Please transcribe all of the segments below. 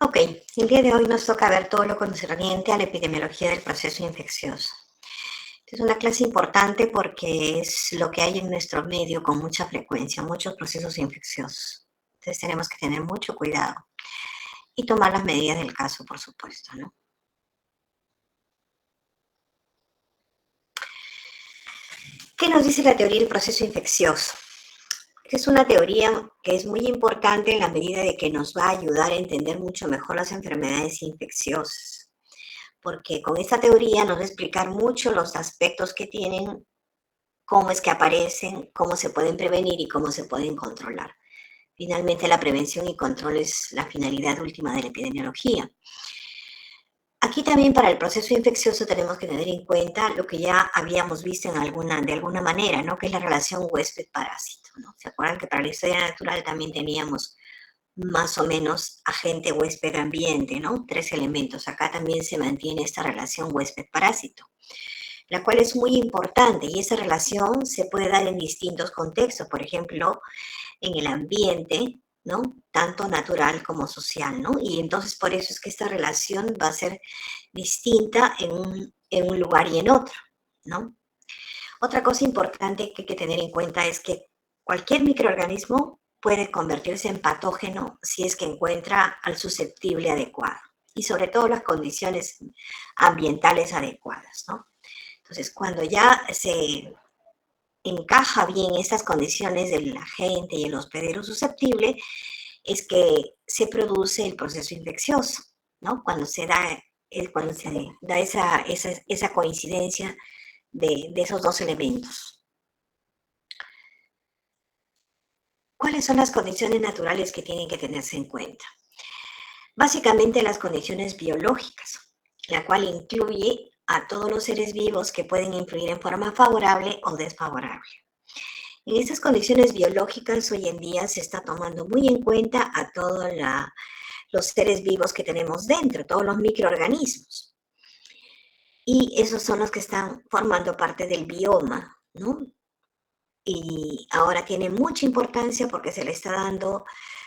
Ok, el día de hoy nos toca ver todo lo concerniente a la epidemiología del proceso infeccioso. Es una clase importante porque es lo que hay en nuestro medio con mucha frecuencia, muchos procesos infecciosos. Entonces tenemos que tener mucho cuidado y tomar las medidas del caso, por supuesto, ¿no? ¿Qué nos dice la teoría del proceso infeccioso? Es una teoría que es muy importante en la medida de que nos va a ayudar a entender mucho mejor las enfermedades infecciosas, porque con esta teoría nos va a explicar mucho los aspectos que tienen, cómo es que aparecen, cómo se pueden prevenir y cómo se pueden controlar. Finalmente, la prevención y control es la finalidad última de la epidemiología. Aquí también para el proceso infeccioso tenemos que tener en cuenta lo que ya habíamos visto de alguna manera, ¿no? Que es la relación huésped-parásito, ¿no? ¿Se acuerdan que para la historia natural también teníamos más o menos agente huésped-ambiente, ¿no? 3 elementos. Acá también se mantiene esta relación huésped-parásito, la cual es muy importante, y esa relación se puede dar en distintos contextos, por ejemplo, en el ambiente, ¿no? Tanto natural como social, ¿no? Y entonces por eso es que esta relación va a ser distinta en un lugar y en otro, ¿no? Otra cosa importante que hay que tener en cuenta es que cualquier microorganismo puede convertirse en patógeno si es que encuentra al susceptible adecuado, y sobre todo las condiciones ambientales adecuadas, ¿no? Entonces, cuando ya se encaja bien estas condiciones del agente y el hospedero susceptible, es que se produce el proceso infeccioso, ¿no? Cuando se da esa coincidencia de esos dos elementos. ¿Cuáles son las condiciones naturales que tienen que tenerse en cuenta? Básicamente las condiciones biológicas, la cual incluye a todos los seres vivos que pueden influir en forma favorable o desfavorable. En estas condiciones biológicas hoy en día se está tomando muy en cuenta a todos los seres vivos que tenemos dentro, todos los microorganismos. Y esos son los que están formando parte del bioma, ¿no? Y ahora tiene mucha importancia porque se le está dando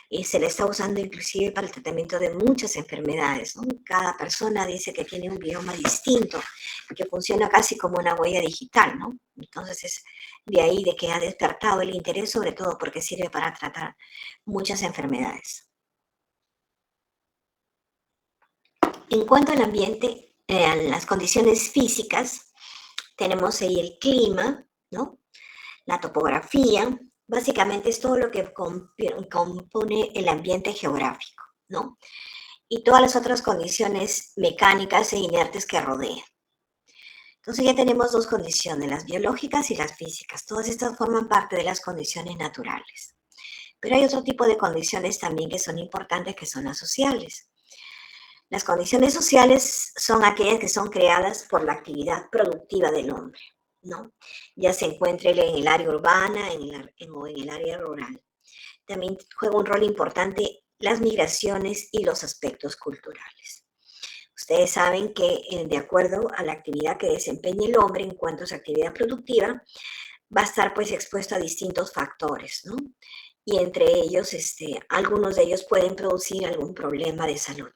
y se le está usando inclusive para el tratamiento de muchas enfermedades, ¿no? Cada persona dice que tiene un bioma distinto, que funciona casi como una huella digital, ¿no? Entonces es de ahí de que ha despertado el interés, sobre todo porque sirve para tratar muchas enfermedades. En cuanto al ambiente, a las condiciones físicas, tenemos ahí el clima, ¿no? La topografía, básicamente es todo lo que compone el ambiente geográfico, ¿no? Y todas las otras condiciones mecánicas e inertes que rodean. Entonces ya tenemos dos condiciones, las biológicas y las físicas. Todas estas forman parte de las condiciones naturales. Pero hay otro tipo de condiciones también que son importantes, que son las sociales. Las condiciones sociales son aquellas que son creadas por la actividad productiva del hombre, ¿no? Ya se encuentre en el área urbana o en el área rural. También juega un rol importante las migraciones y los aspectos culturales. Ustedes saben que de acuerdo a la actividad que desempeña el hombre en cuanto a su actividad productiva, va a estar pues expuesto a distintos factores, ¿no? Y entre ellos, algunos de ellos pueden producir algún problema de salud.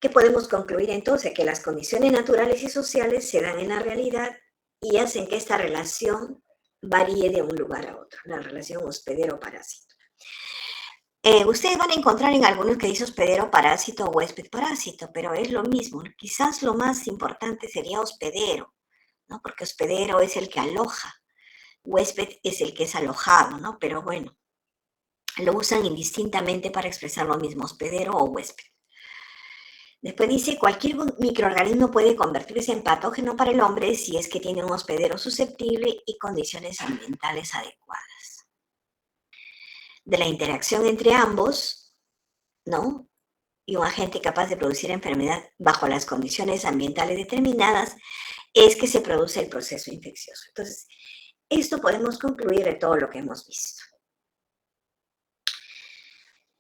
¿Qué podemos concluir entonces? Que las condiciones naturales y sociales se dan en la realidad y hacen que esta relación varíe de un lugar a otro, la relación hospedero-parásito. Ustedes van a encontrar en algunos que dice hospedero-parásito o huésped-parásito, pero es lo mismo. Quizás lo más importante sería hospedero, ¿no? Porque hospedero es el que aloja, huésped es el que es alojado, ¿no? Pero bueno, lo usan indistintamente para expresar lo mismo, hospedero o huésped. Después dice, cualquier microorganismo puede convertirse en patógeno para el hombre si es que tiene un hospedero susceptible y condiciones ambientales adecuadas. De la interacción entre ambos, ¿no? Y un agente capaz de producir enfermedad bajo las condiciones ambientales determinadas, es que se produce el proceso infeccioso. Entonces, esto podemos concluir de todo lo que hemos visto.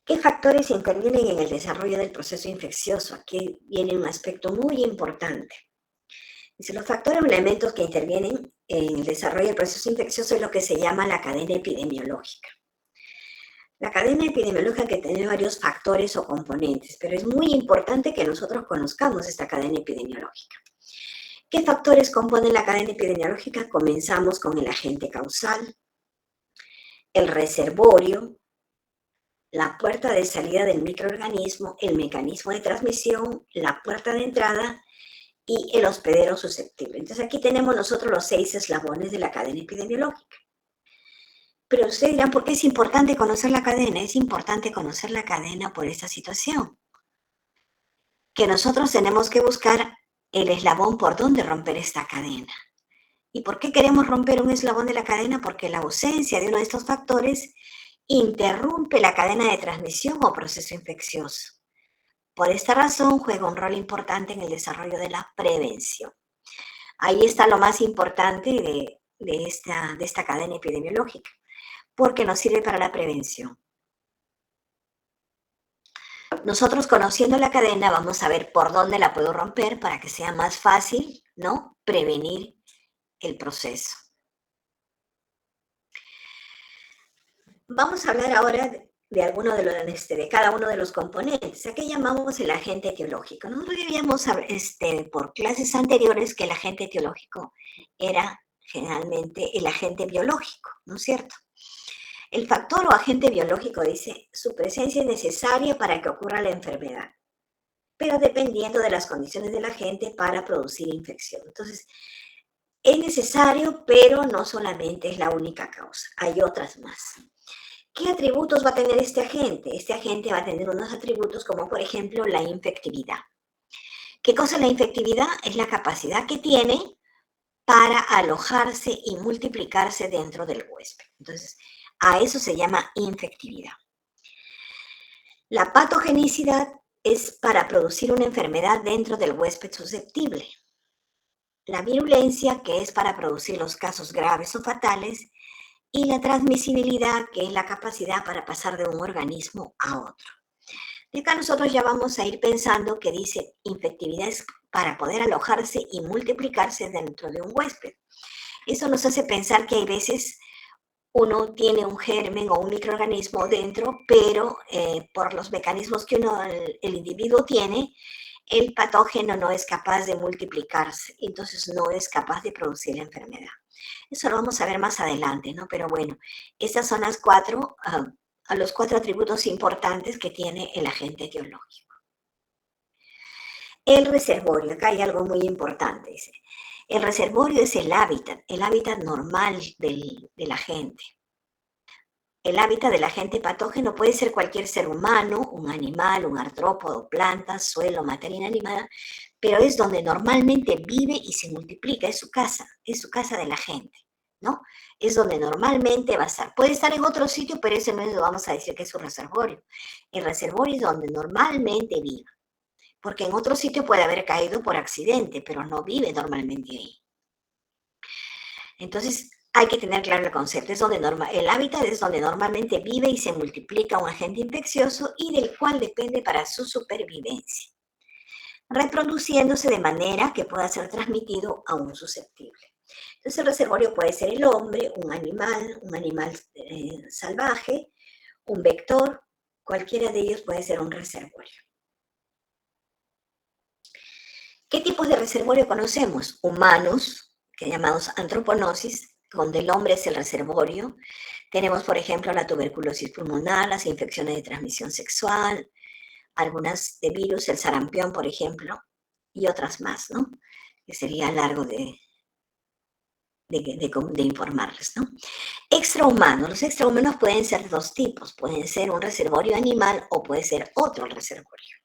¿Qué factores intervienen en el desarrollo del proceso infeccioso? Aquí viene un aspecto muy importante. Dice, los factores o elementos que intervienen en el desarrollo del proceso infeccioso es lo que se llama la cadena epidemiológica. La cadena epidemiológica tiene varios factores o componentes, pero es muy importante que nosotros conozcamos esta cadena epidemiológica. ¿Qué factores componen la cadena epidemiológica? Comenzamos con el agente causal, el reservorio, la puerta de salida del microorganismo, el mecanismo de transmisión, la puerta de entrada y el hospedero susceptible. Entonces aquí tenemos nosotros los 6 eslabones de la cadena epidemiológica. Pero ustedes dirán, ¿por qué es importante conocer la cadena? Es importante conocer la cadena por esta situación, que nosotros tenemos que buscar el eslabón por donde romper esta cadena. ¿Y por qué queremos romper un eslabón de la cadena? Porque la ausencia de uno de estos factores interrumpe la cadena de transmisión o proceso infeccioso. Por esta razón juega un rol importante en el desarrollo de la prevención. Ahí está lo más importante de esta cadena epidemiológica, porque nos sirve para la prevención. Nosotros conociendo la cadena vamos a ver por dónde la puedo romper para que sea más fácil, ¿no?, prevenir el proceso. Vamos a hablar ahora de cada uno de los componentes. ¿A qué llamamos el agente etiológico? Nosotros veíamos por clases anteriores que el agente etiológico era generalmente el agente biológico, ¿no es cierto? El factor o agente biológico dice, su presencia es necesaria para que ocurra la enfermedad, pero dependiendo de las condiciones del agente para producir infección. Entonces, es necesario, pero no solamente es la única causa, hay otras más. ¿Qué atributos va a tener este agente? Este agente va a tener unos atributos como, por ejemplo, la infectividad. ¿Qué cosa es la infectividad? Es la capacidad que tiene para alojarse y multiplicarse dentro del huésped. Entonces, a eso se llama infectividad. La patogenicidad es para producir una enfermedad dentro del huésped susceptible. La virulencia, que es para producir los casos graves o fatales, y la transmisibilidad, que es la capacidad para pasar de un organismo a otro. De acá nosotros ya vamos a ir pensando que dice infectividad es para poder alojarse y multiplicarse dentro de un huésped. Eso nos hace pensar que hay veces uno tiene un germen o un microorganismo dentro, pero por los mecanismos que el individuo tiene, el patógeno no es capaz de multiplicarse, entonces no es capaz de producir la enfermedad. Eso lo vamos a ver más adelante, ¿no? Pero bueno, estas son los cuatro atributos importantes que tiene el agente etiológico. El reservorio, acá hay algo muy importante, dice. El reservorio es el hábitat normal del agente. El hábitat del agente patógeno puede ser cualquier ser humano, un animal, un artrópodo, planta, suelo, materia inanimada, pero es donde normalmente vive y se multiplica, es su casa de la gente, ¿no? Es donde normalmente va a estar. Puede estar en otro sitio, pero ese no es, vamos a decir que es su reservorio. El reservorio es donde normalmente vive, porque en otro sitio puede haber caído por accidente, pero no vive normalmente ahí. Entonces, hay que tener claro el concepto. El hábitat es donde normalmente vive y se multiplica un agente infeccioso y del cual depende para su supervivencia, reproduciéndose de manera que pueda ser transmitido a un susceptible. Entonces, el reservorio puede ser el hombre, un animal salvaje, un vector, cualquiera de ellos puede ser un reservorio. ¿Qué tipos de reservorio conocemos? Humanos, que llamados antroponosis, donde el hombre es el reservorio. Tenemos, por ejemplo, la tuberculosis pulmonar, las infecciones de transmisión sexual, algunas de virus, el sarampión, por ejemplo, y otras más, ¿no? Que sería largo de informarles, ¿no? Extrahumanos. Los extrahumanos pueden ser de dos tipos. Pueden ser un reservorio animal o puede ser otro reservorio.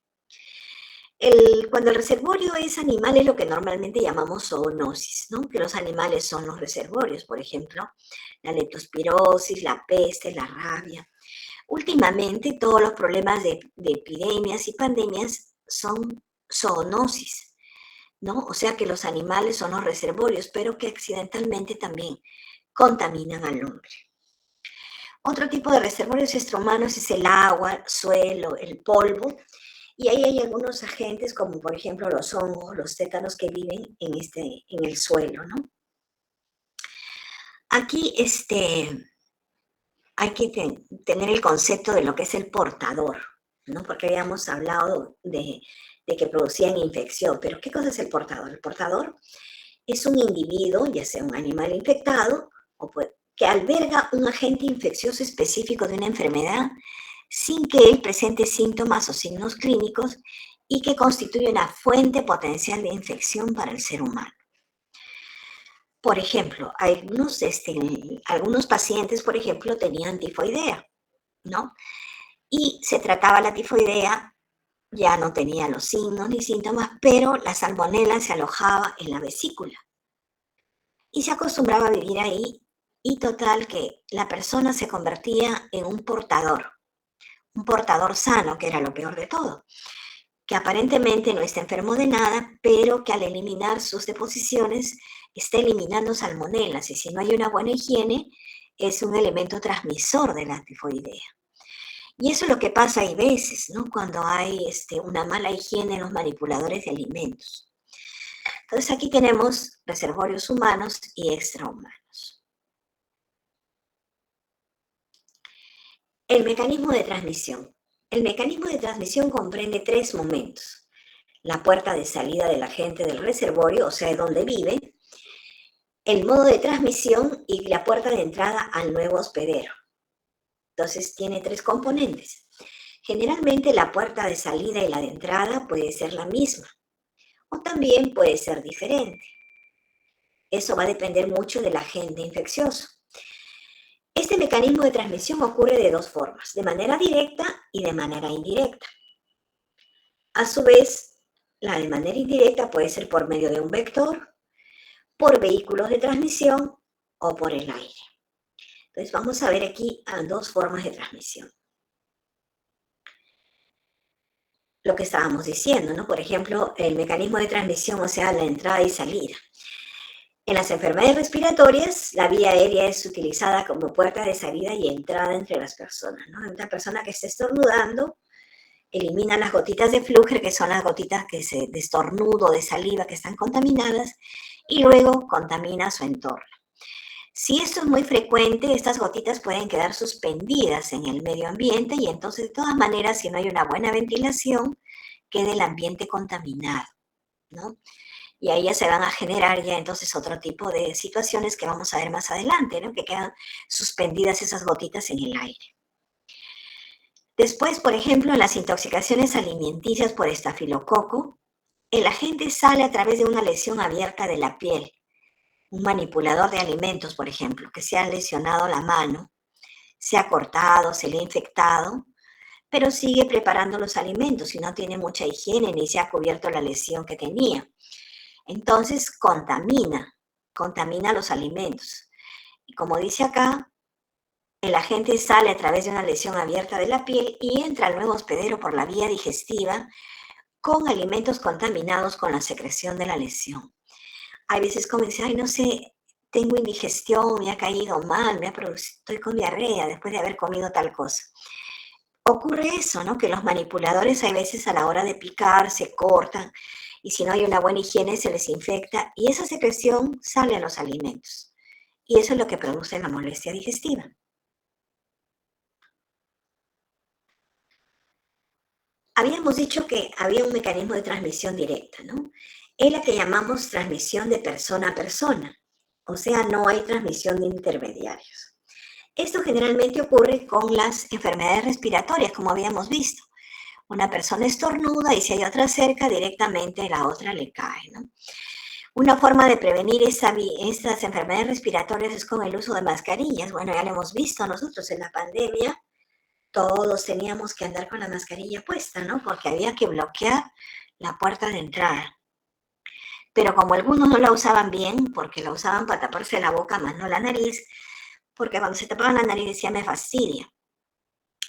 Cuando el reservorio es animal es lo que normalmente llamamos zoonosis, ¿no? Que los animales son los reservorios, por ejemplo, la leptospirosis, la peste, la rabia. Últimamente todos los problemas de epidemias y pandemias son zoonosis, ¿no? O sea que los animales son los reservorios, pero que accidentalmente también contaminan al hombre. Otro tipo de reservorios extrahumanos es el agua, el suelo, el polvo. Y ahí hay algunos agentes como por ejemplo los hongos, los tétanos que viven en el suelo, ¿no? Aquí hay que tener el concepto de lo que es el portador, ¿no? Porque habíamos hablado de que producían infección, pero ¿qué cosa es el portador? El portador es un individuo, ya sea un animal infectado, que alberga un agente infeccioso específico de una enfermedad sin que él presente síntomas o signos clínicos y que constituye una fuente potencial de infección para el ser humano. Por ejemplo, algunos pacientes, por ejemplo, tenían tifoidea, ¿no? Y se trataba la tifoidea, ya no tenía los signos ni síntomas, pero la salmonela se alojaba en la vesícula y se acostumbraba a vivir ahí, y total que la persona se convertía en un portador sano, que era lo peor de todo, que aparentemente no está enfermo de nada, pero que al eliminar sus deposiciones está eliminando salmonelas, y si no hay una buena higiene, es un elemento transmisor de la tifoidea. Y eso es lo que pasa hay veces, ¿no? Cuando hay una mala higiene en los manipuladores de alimentos. Entonces aquí tenemos reservorios humanos y extrahumanos. El mecanismo de transmisión. El mecanismo de transmisión comprende 3 momentos: la puerta de salida del agente del reservorio, o sea, de donde vive, el modo de transmisión y la puerta de entrada al nuevo hospedero. Entonces tiene 3 componentes. Generalmente la puerta de salida y la de entrada puede ser la misma, o también puede ser diferente. Eso va a depender mucho del agente infeccioso. Este mecanismo de transmisión ocurre de 2 formas: de manera directa y de manera indirecta. A su vez, la de manera indirecta puede ser por medio de un vector, por vehículos de transmisión o por el aire. Entonces vamos a ver aquí 2 formas de transmisión. Lo que estábamos diciendo, ¿no? Por ejemplo, el mecanismo de transmisión, o sea, la entrada y salida. En las enfermedades respiratorias, la vía aérea es utilizada como puerta de salida y entrada entre las personas, ¿no? Una persona que esté estornudando elimina las gotitas de flúor, que son las gotitas de estornudo, de saliva, que están contaminadas, y luego contamina su entorno. Si esto es muy frecuente, estas gotitas pueden quedar suspendidas en el medio ambiente, y entonces, de todas maneras, si no hay una buena ventilación, queda el ambiente contaminado, ¿no? Y ahí ya se van a generar ya entonces otro tipo de situaciones que vamos a ver más adelante, ¿no? Que quedan suspendidas esas gotitas en el aire. Después, por ejemplo, en las intoxicaciones alimenticias por estafilococo, el agente sale a través de una lesión abierta de la piel. Un manipulador de alimentos, por ejemplo, que se ha lesionado la mano, se ha cortado, se le ha infectado, pero sigue preparando los alimentos y no tiene mucha higiene ni se ha cubierto la lesión que tenía. Entonces contamina los alimentos. Y como dice acá, el agente sale a través de una lesión abierta de la piel y entra al nuevo hospedero por la vía digestiva con alimentos contaminados con la secreción de la lesión. Hay veces como dice, ay, no sé, tengo indigestión, me ha caído mal, estoy con diarrea después de haber comido tal cosa. Ocurre eso, ¿no? Que los manipuladores hay veces a la hora de picar se cortan, y si no hay una buena higiene se les infecta y esa secreción sale a los alimentos. Y eso es lo que produce la molestia digestiva. Habíamos dicho que había un mecanismo de transmisión directa, ¿no? Es la que llamamos transmisión de persona a persona. O sea, no hay transmisión de intermediarios. Esto generalmente ocurre con las enfermedades respiratorias, como habíamos visto. Una persona estornuda y si hay otra cerca, directamente la otra le cae, ¿no? Una forma de prevenir estas enfermedades respiratorias es con el uso de mascarillas. Bueno, ya lo hemos visto nosotros en la pandemia. Todos teníamos que andar con la mascarilla puesta, ¿no? Porque había que bloquear la puerta de entrada. Pero como algunos no la usaban bien, porque la usaban para taparse la boca, más no la nariz, porque cuando se tapaban la nariz decía, me fastidia.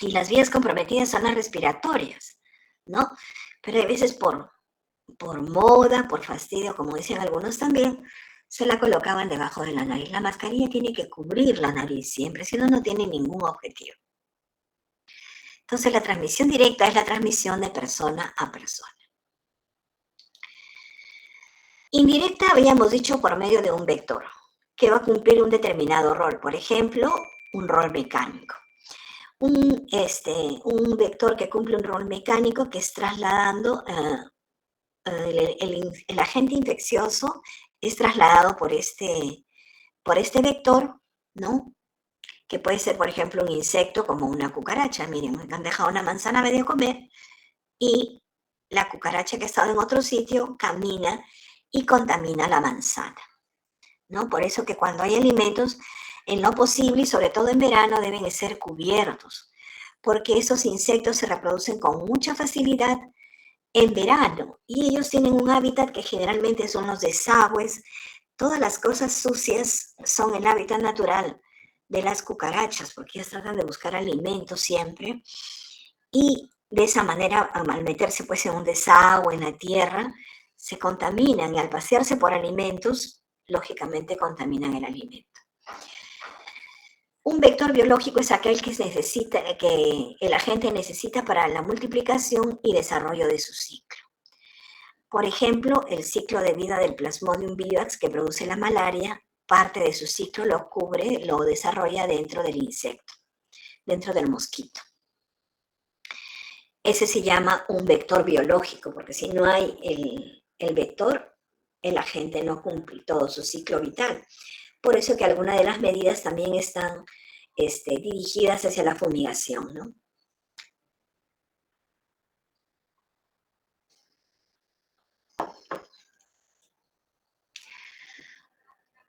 Y las vías comprometidas son las respiratorias, ¿no? Pero hay veces por moda, por fastidio, como dicen algunos también, se la colocaban debajo de la nariz. La mascarilla tiene que cubrir la nariz siempre, si no, no tiene ningún objetivo. Entonces, la transmisión directa es la transmisión de persona a persona. Indirecta habíamos dicho por medio de un vector, que va a cumplir un determinado rol. Por ejemplo, un rol mecánico. Un vector que cumple un rol mecánico que es trasladando el agente infeccioso es trasladado por este vector, ¿no? Que puede ser, por ejemplo, un insecto como una cucaracha. Miren, me han dejado una manzana a medio comer y la cucaracha que ha estado en otro sitio camina y contamina la manzana, ¿no? Por eso que cuando hay alimentos, en lo posible, y sobre todo en verano, deben ser cubiertos, porque esos insectos se reproducen con mucha facilidad en verano y ellos tienen un hábitat que generalmente son los desagües. Todas las cosas sucias son el hábitat natural de las cucarachas, porque ellas tratan de buscar alimento siempre y de esa manera, al meterse pues en un desagüe, en la tierra, se contaminan y al pasearse por alimentos, lógicamente contaminan el alimento. Un vector biológico es aquel que el agente necesita para la multiplicación y desarrollo de su ciclo. Por ejemplo, el ciclo de vida del Plasmodium vivax que produce la malaria, parte de su ciclo lo desarrolla dentro del insecto, dentro del mosquito. Ese se llama un vector biológico, porque si no hay el vector, el agente no cumple todo su ciclo vital. Por eso que algunas de las medidas también están dirigidas hacia la fumigación, ¿no?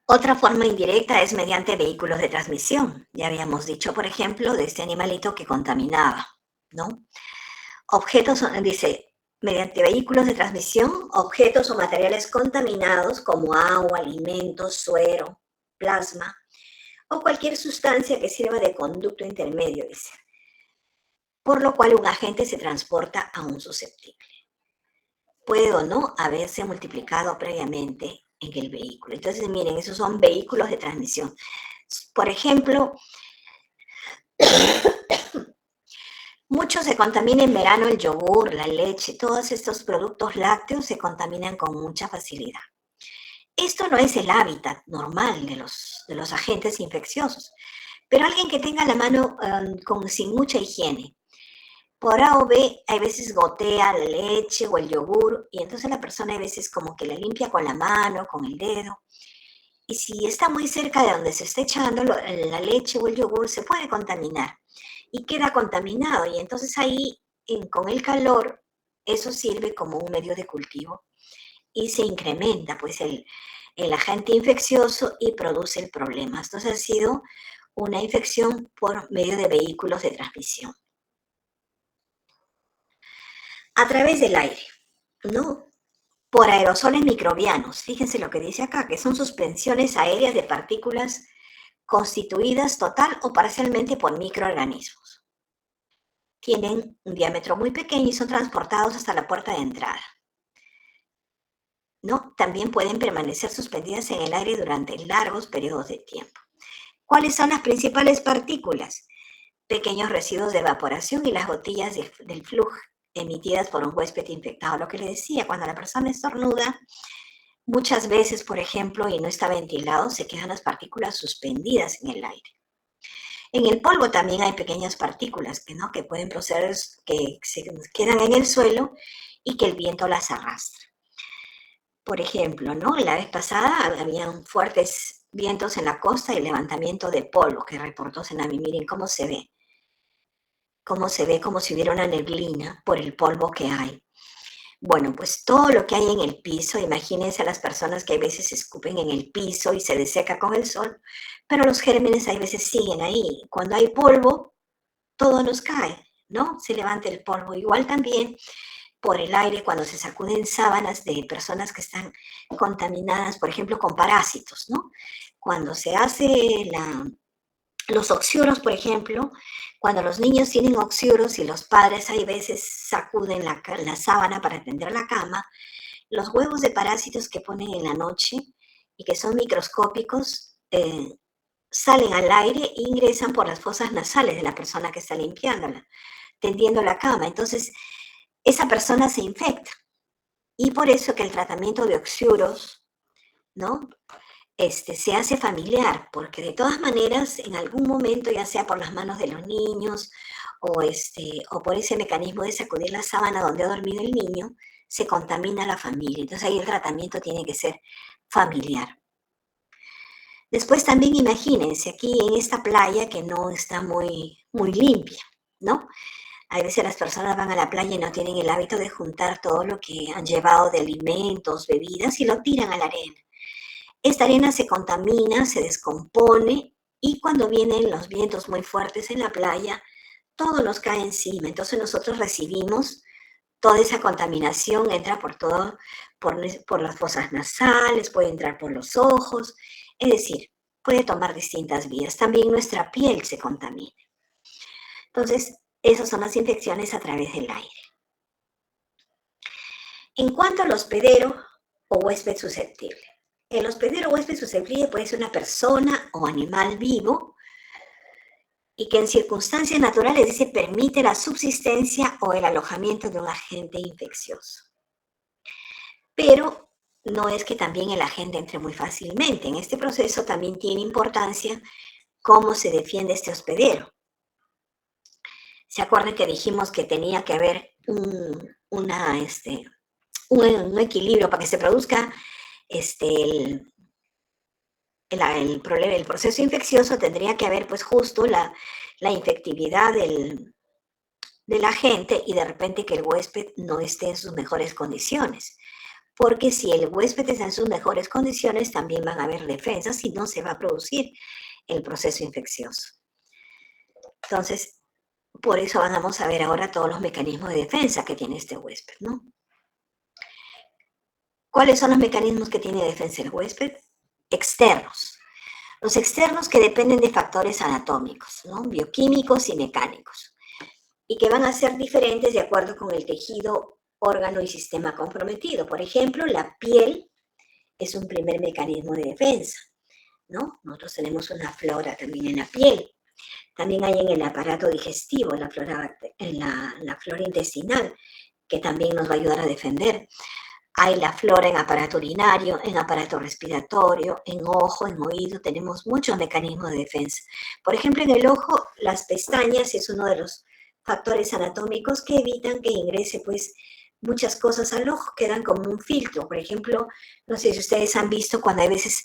Otra forma indirecta es mediante vehículos de transmisión. Ya habíamos dicho, por ejemplo, de este animalito que contaminaba, ¿no? Dice, mediante vehículos de transmisión, objetos o materiales contaminados como agua, alimentos, suero, plasma o cualquier sustancia que sirva de conducto intermedio, dice, por lo cual un agente se transporta a un susceptible. Puede o no haberse multiplicado previamente en el vehículo. Entonces, miren, esos son vehículos de transmisión. Por ejemplo, mucho se contamina en verano el yogur, la leche, todos estos productos lácteos se contaminan con mucha facilidad. Esto no es el hábitat normal de los agentes infecciosos, pero alguien que tenga la mano sin mucha higiene, por A o B, hay veces gotea la leche o el yogur y entonces la persona a veces como que la limpia con la mano, con el dedo. Y si está muy cerca de donde se está echando la leche o el yogur, se puede contaminar y queda contaminado. Y entonces ahí, con el calor, eso sirve como un medio de cultivo y se incrementa pues el agente infeccioso y produce el problema. Entonces ha sido una infección por medio de vehículos de transmisión. A través del aire, ¿no? Por aerosoles microbianos. Fíjense lo que dice acá, que son suspensiones aéreas de partículas constituidas total o parcialmente por microorganismos. Tienen un diámetro muy pequeño y son transportados hasta la puerta de entrada, ¿no? También pueden permanecer suspendidas en el aire durante largos periodos de tiempo. ¿Cuáles son las principales partículas? Pequeños residuos de evaporación y las gotillas del flujo emitidas por un huésped infectado. Lo que le decía, cuando la persona estornuda, muchas veces, por ejemplo, y no está ventilado, se quedan las partículas suspendidas en el aire. En el polvo también hay pequeñas partículas que pueden proceder, que se quedan en el suelo y que el viento las arrastra. Por ejemplo, ¿no? La vez pasada habían fuertes vientos en la costa y levantamiento de polvo que reportó Senami. Miren cómo se ve como si hubiera una neblina por el polvo que hay. Bueno, pues todo lo que hay en el piso, imagínense a las personas que a veces escupen en el piso y se deseca con el sol, pero los gérmenes a veces siguen ahí. Cuando hay polvo, todo nos cae, ¿no? Se levanta el polvo. Igual también por el aire cuando se sacuden sábanas de personas que están contaminadas, por ejemplo, con parásitos, ¿no? Cuando se hace los oxiuros, por ejemplo, cuando los niños tienen oxiuros y los padres hay veces sacuden la sábana para tender la cama, los huevos de parásitos que ponen en la noche y que son microscópicos salen al aire e ingresan por las fosas nasales de la persona que está limpiándola, tendiendo la cama. Entonces, esa persona se infecta. Y por eso que el tratamiento de oxiuros, ¿no? se hace familiar, porque de todas maneras, en algún momento, ya sea por las manos de los niños o por ese mecanismo de sacudir la sábana donde ha dormido el niño, se contamina la familia. Entonces ahí el tratamiento tiene que ser familiar. Después también imagínense aquí en esta playa que no está muy limpia, ¿no? A veces las personas van a la playa y no tienen el hábito de juntar todo lo que han llevado de alimentos, bebidas y lo tiran a la arena. Esta arena se contamina, se descompone y cuando vienen los vientos muy fuertes en la playa, todo nos cae encima. Entonces nosotros recibimos toda esa contaminación, entra por todo, por las fosas nasales, puede entrar por los ojos, es decir, puede tomar distintas vías. También nuestra piel se contamina. Entonces, esas son las infecciones a través del aire. En cuanto al hospedero o huésped susceptible. El hospedero o huésped susceptible puede ser una persona o animal vivo y que en circunstancias naturales se permite la subsistencia o el alojamiento de un agente infeccioso. Pero no es que también el agente entre muy fácilmente. En este proceso también tiene importancia cómo se defiende este hospedero. ¿Se acuerdan que dijimos que tenía que haber un equilibrio para que se produzca el problema, el proceso infeccioso? Tendría que haber pues justo la infectividad del agente y de repente que el huésped no esté en sus mejores condiciones. Porque si el huésped está en sus mejores condiciones, también van a haber defensas y no se va a producir el proceso infeccioso. Entonces, por eso vamos a ver ahora todos los mecanismos de defensa que tiene este huésped, ¿no? ¿Cuáles son los mecanismos que tiene de defensa el huésped? Externos. Los externos que dependen de factores anatómicos, ¿no? Bioquímicos y mecánicos, y que van a ser diferentes de acuerdo con el tejido, órgano y sistema comprometido. Por ejemplo, la piel es un primer mecanismo de defensa, ¿no? Nosotros tenemos una flora también en la piel. También hay en el aparato digestivo, la flora intestinal, que también nos va a ayudar a defender. Hay la flora en aparato urinario, en aparato respiratorio, en ojo, en oído. Tenemos muchos mecanismos de defensa. Por ejemplo, en el ojo, las pestañas es uno de los factores anatómicos que evitan que ingrese pues muchas cosas al ojo, quedan como un filtro. Por ejemplo, no sé si ustedes han visto cuando hay veces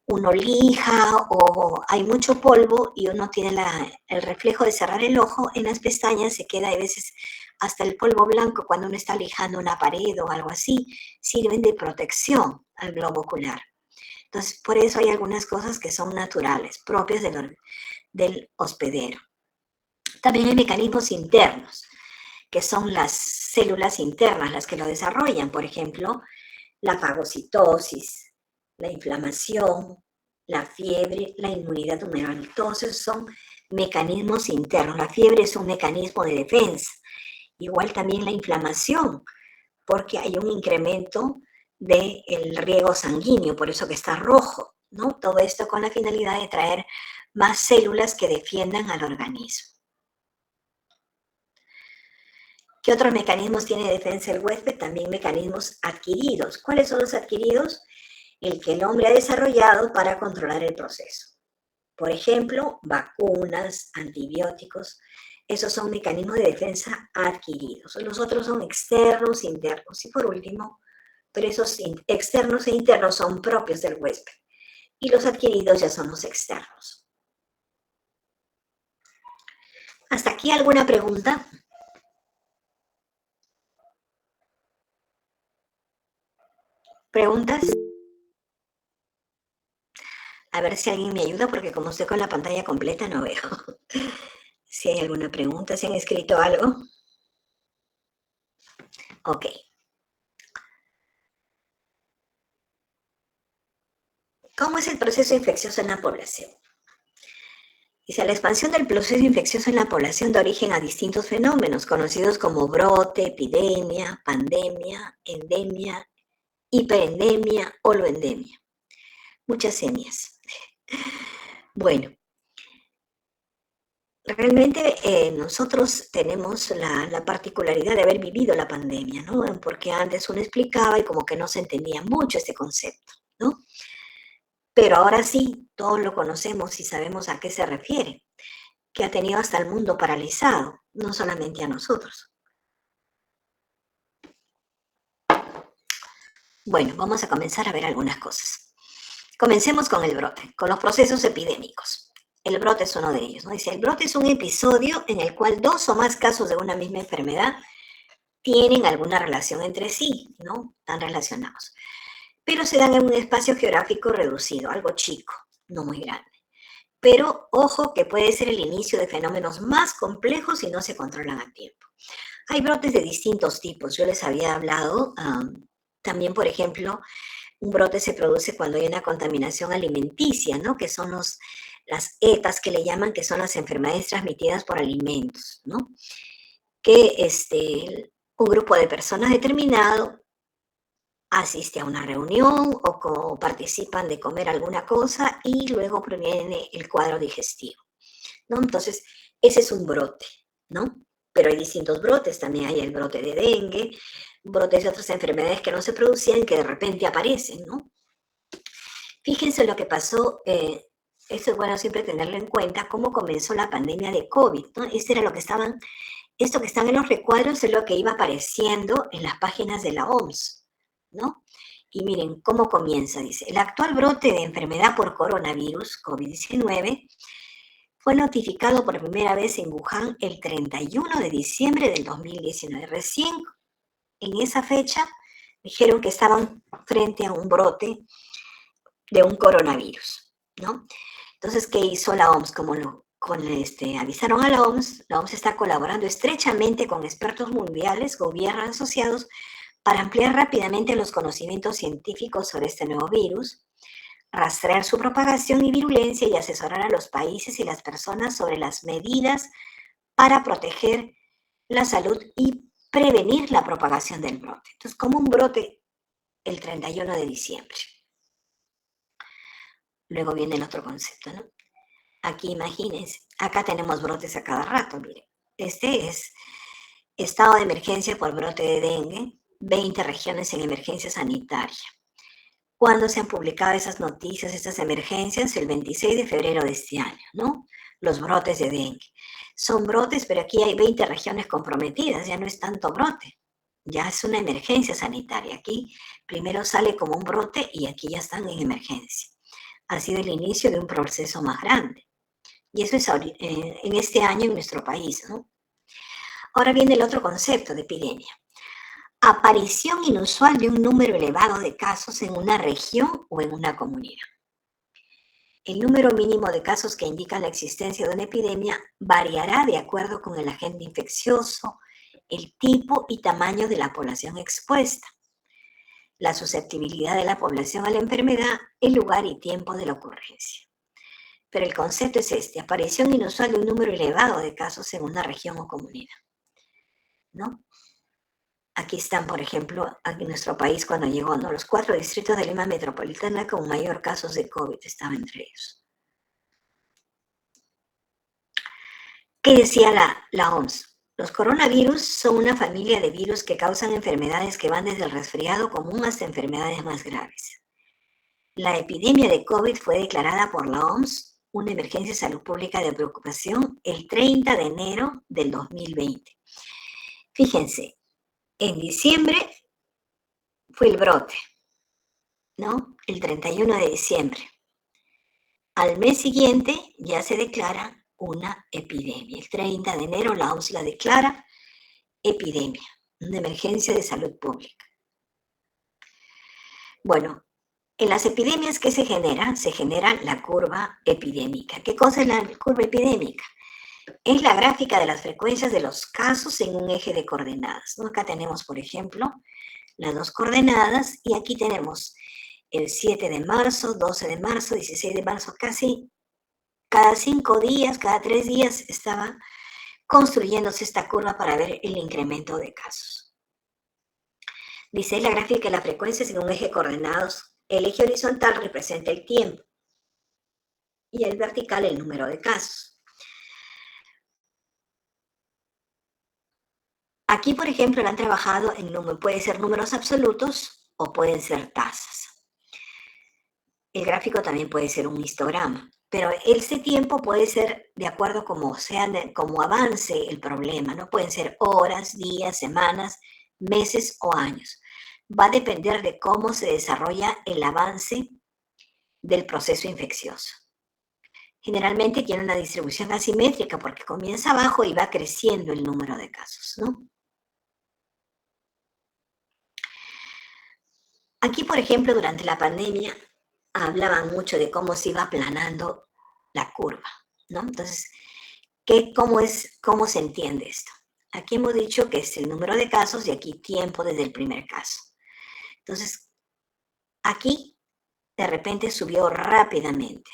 uno lija o hay mucho polvo y uno tiene el reflejo de cerrar el ojo, en las pestañas se queda a veces hasta el polvo blanco cuando uno está lijando una pared o algo así, sirven de protección al globo ocular. Entonces, por eso hay algunas cosas que son naturales, propias del hospedero. También hay mecanismos internos, que son las células internas las que lo desarrollan. Por ejemplo, la fagocitosis, la inflamación, la fiebre, la inmunidad humoral. Todos esos son mecanismos internos. La fiebre es un mecanismo de defensa. Igual también la inflamación, porque hay un incremento del riego sanguíneo, por eso que está rojo, ¿no? Todo esto con la finalidad de traer más células que defiendan al organismo. ¿Qué otros mecanismos tiene defensa el huésped? También mecanismos adquiridos. ¿Cuáles son los adquiridos? El que el hombre ha desarrollado para controlar el proceso. Por ejemplo, vacunas, antibióticos. Esos son mecanismos de defensa adquiridos. Los otros son externos, internos. Y por último, pero esos externos e internos son propios del huésped. Y los adquiridos ya son los externos. ¿Hasta aquí alguna pregunta? ¿Preguntas? A ver si alguien me ayuda, porque como estoy con la pantalla completa no veo. Si hay alguna pregunta, si han escrito algo. Ok. ¿Cómo es el proceso infeccioso en la población? Dice, la expansión del proceso infeccioso en la población da origen a distintos fenómenos conocidos como brote, epidemia, pandemia, endemia, hiperendemia, holoendemia. Muchas señas. Bueno, realmente nosotros tenemos la particularidad de haber vivido la pandemia, ¿no? Porque antes uno explicaba y como que no se entendía mucho este concepto, ¿no? Pero ahora sí, todos lo conocemos y sabemos a qué se refiere, que ha tenido hasta el mundo paralizado, no solamente a nosotros. Bueno, vamos a comenzar a ver algunas cosas. Comencemos con el brote, con los procesos epidémicos. El brote es uno de ellos, ¿no? Dice, el brote es un episodio en el cual dos o más casos de una misma enfermedad tienen alguna relación entre sí, ¿no? Están relacionados. Pero se dan en un espacio geográfico reducido, algo chico, no muy grande. Pero ojo que puede ser el inicio de fenómenos más complejos si no se controlan a tiempo. Hay brotes de distintos tipos. Yo les había hablado también, por ejemplo, un brote se produce cuando hay una contaminación alimenticia, ¿no? Que son las ETAs que le llaman, que son las enfermedades transmitidas por alimentos, ¿no? Que un grupo de personas determinado asiste a una reunión o participan de comer alguna cosa y luego proviene el cuadro digestivo, ¿no? Entonces, ese es un brote, ¿no? Pero hay distintos brotes, también hay el brote de dengue, brotes de otras enfermedades que no se producían que de repente aparecen, ¿no? Fíjense lo que pasó, esto es bueno siempre tenerlo en cuenta, cómo comenzó la pandemia de COVID, ¿no? Esto que están en los recuadros es lo que iba apareciendo en las páginas de la OMS, ¿no? Y miren cómo comienza, dice, el actual brote de enfermedad por coronavirus, COVID-19, fue notificado por primera vez en Wuhan el 31 de diciembre del 2019. Recién en esa fecha dijeron que estaban frente a un brote de un coronavirus, ¿no? Entonces, ¿qué hizo la OMS? Avisaron a la OMS está colaborando estrechamente con expertos mundiales, gobiernos asociados, para ampliar rápidamente los conocimientos científicos sobre este nuevo virus, rastrear su propagación y virulencia y asesorar a los países y las personas sobre las medidas para proteger la salud y prevenir la propagación del brote. Entonces, como un brote el 31 de diciembre. Luego viene el otro concepto, ¿no? Aquí imagínense, acá tenemos brotes a cada rato, miren. Este es estado de emergencia por brote de dengue, 20 regiones en emergencia sanitaria. ¿Cuándo se han publicado esas noticias, estas emergencias? El 26 de febrero de este año, ¿no? Los brotes de dengue. Son brotes, pero aquí hay 20 regiones comprometidas, ya no es tanto brote, ya es una emergencia sanitaria. Aquí primero sale como un brote y aquí ya están en emergencia. Ha sido el inicio de un proceso más grande. Y eso es en este año en nuestro país, ¿no? Ahora viene el otro concepto de epidemia. Aparición inusual de un número elevado de casos en una región o en una comunidad. El número mínimo de casos que indican la existencia de una epidemia variará de acuerdo con el agente infeccioso, el tipo y tamaño de la población expuesta, la susceptibilidad de la población a la enfermedad, el lugar y tiempo de la ocurrencia. Pero el concepto es aparición inusual de un número elevado de casos en una región o comunidad, ¿no? Aquí están, por ejemplo, aquí en nuestro país cuando llegó, ¿no? Los 4 distritos de Lima Metropolitana con mayor casos de COVID estaba entre ellos. ¿Qué decía la OMS? Los coronavirus son una familia de virus que causan enfermedades que van desde el resfriado común hasta enfermedades más graves. La epidemia de COVID fue declarada por la OMS una emergencia de salud pública de preocupación el 30 de enero del 2020. Fíjense, en diciembre fue el brote, ¿no? El 31 de diciembre. Al mes siguiente ya se declara una epidemia. El 30 de enero la OMS la declara epidemia, una emergencia de salud pública. Bueno, en las epidemias que se genera la curva epidémica. ¿Qué cosa es la curva epidémica? Es la gráfica de las frecuencias de los casos en un eje de coordenadas, ¿no? Acá tenemos, por ejemplo, las dos coordenadas y aquí tenemos el 7 de marzo, 12 de marzo, 16 de marzo, casi cada 5 días, cada 3 días estaba construyéndose esta curva para ver el incremento de casos. Dice la gráfica de las frecuencias en un eje de coordenadas. El eje horizontal representa el tiempo y el vertical el número de casos. Aquí, por ejemplo, lo han trabajado en puede ser números absolutos o pueden ser tasas. El gráfico también puede ser un histograma, pero este tiempo puede ser de acuerdo como avance el problema, ¿no? Pueden ser horas, días, semanas, meses o años. Va a depender de cómo se desarrolla el avance del proceso infeccioso. Generalmente tiene una distribución asimétrica porque comienza abajo y va creciendo el número de casos, ¿no? Aquí, por ejemplo, durante la pandemia hablaban mucho de cómo se iba aplanando la curva, ¿no? Entonces, ¿cómo se entiende esto? Aquí hemos dicho que es el número de casos y aquí tiempo desde el primer caso. Entonces, aquí de repente subió rápidamente,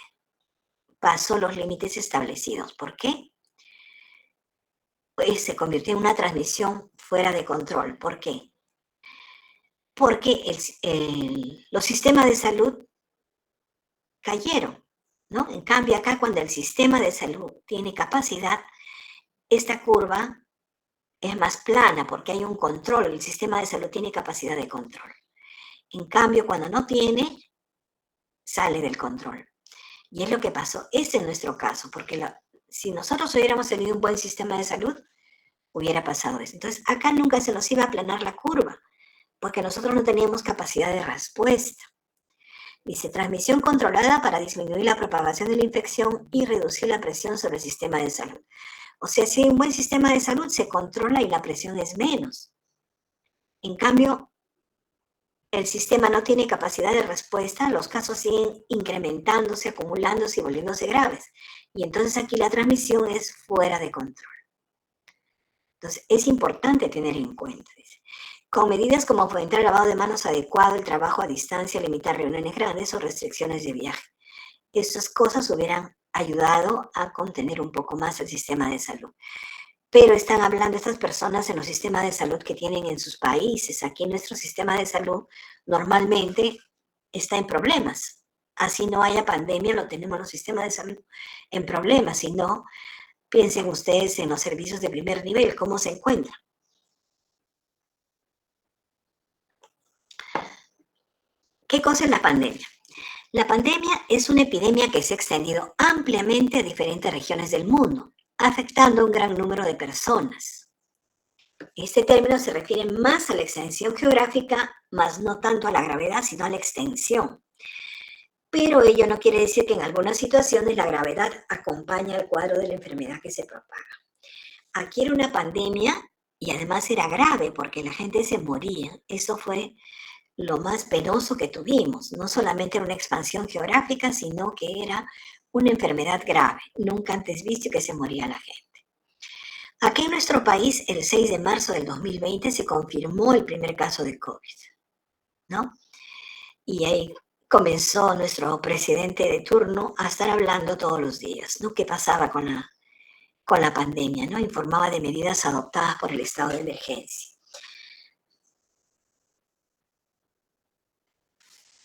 pasó los límites establecidos. ¿Por qué? Pues se convirtió en una transmisión fuera de control. ¿Por qué? Porque los sistemas de salud cayeron, ¿no? En cambio, acá cuando el sistema de salud tiene capacidad, esta curva es más plana porque hay un control, el sistema de salud tiene capacidad de control. En cambio, cuando no tiene, sale del control. Y es lo que pasó. Este es nuestro caso, porque si nosotros hubiéramos tenido un buen sistema de salud, hubiera pasado eso. Entonces, acá nunca se nos iba a aplanar la curva, porque nosotros no teníamos capacidad de respuesta. Dice, transmisión controlada para disminuir la propagación de la infección y reducir la presión sobre el sistema de salud. O sea, si hay un buen sistema de salud, se controla y la presión es menos. En cambio, el sistema no tiene capacidad de respuesta, los casos siguen incrementándose, acumulándose y volviéndose graves. Y entonces aquí la transmisión es fuera de control. Entonces, es importante tener en cuenta, dice, con medidas como fomentar el lavado de manos adecuado, el trabajo a distancia, limitar reuniones grandes o restricciones de viaje. Estas cosas hubieran ayudado a contener un poco más el sistema de salud. Pero están hablando estas personas en los sistemas de salud que tienen en sus países. Aquí nuestro sistema de salud normalmente está en problemas. Así no haya pandemia, lo tenemos los sistemas de salud en problemas. Si no, piensen ustedes en los servicios de primer nivel, cómo se encuentran. ¿Qué cosa es la pandemia? La pandemia es una epidemia que se ha extendido ampliamente a diferentes regiones del mundo, afectando a un gran número de personas. Este término se refiere más a la extensión geográfica, más no tanto a la gravedad, sino a la extensión. Pero ello no quiere decir que en algunas situaciones la gravedad acompaña al cuadro de la enfermedad que se propaga. Aquí era una pandemia y además era grave porque la gente se moría. Eso fue lo más penoso que tuvimos. No solamente era una expansión geográfica, sino que era una enfermedad grave. Nunca antes visto que se moría la gente. Aquí en nuestro país, el 6 de marzo del 2020, se confirmó el primer caso de COVID, ¿no? Y ahí comenzó nuestro presidente de turno a estar hablando todos los días, ¿no? ¿Qué pasaba con la pandemia, ¿no? Informaba de medidas adoptadas por el estado de emergencia.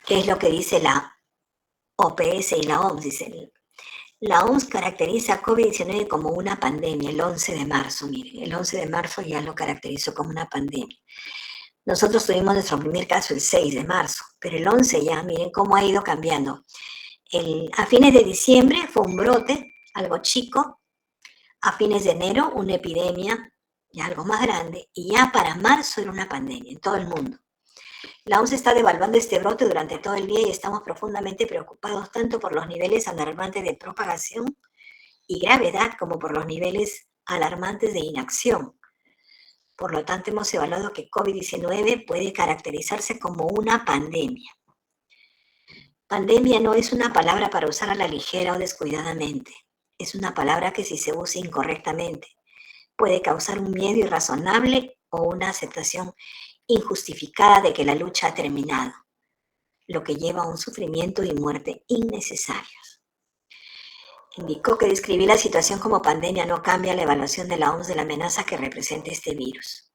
¿Qué es lo que dice la OPS y la OMS? Dice, la OMS caracteriza a COVID-19 como una pandemia el 11 de marzo, miren, el 11 de marzo ya lo caracterizó como una pandemia. Nosotros tuvimos nuestro primer caso el 6 de marzo, pero el 11 ya, miren cómo ha ido cambiando. A fines de diciembre fue un brote, algo chico. A fines de enero, una epidemia, ya algo más grande. Y ya para marzo era una pandemia en todo el mundo. La OMS está devaluando este brote durante todo el día y estamos profundamente preocupados tanto por los niveles alarmantes de propagación y gravedad como por los niveles alarmantes de inacción. Por lo tanto, hemos evaluado que COVID-19 puede caracterizarse como una pandemia. Pandemia no es una palabra para usar a la ligera o descuidadamente. Es una palabra que si se usa incorrectamente puede causar un miedo irrazonable o una aceptación injustificada de que la lucha ha terminado, lo que lleva a un sufrimiento y muerte innecesarios. Indicó que describir la situación como pandemia no cambia la evaluación de la OMS de la amenaza que representa este virus.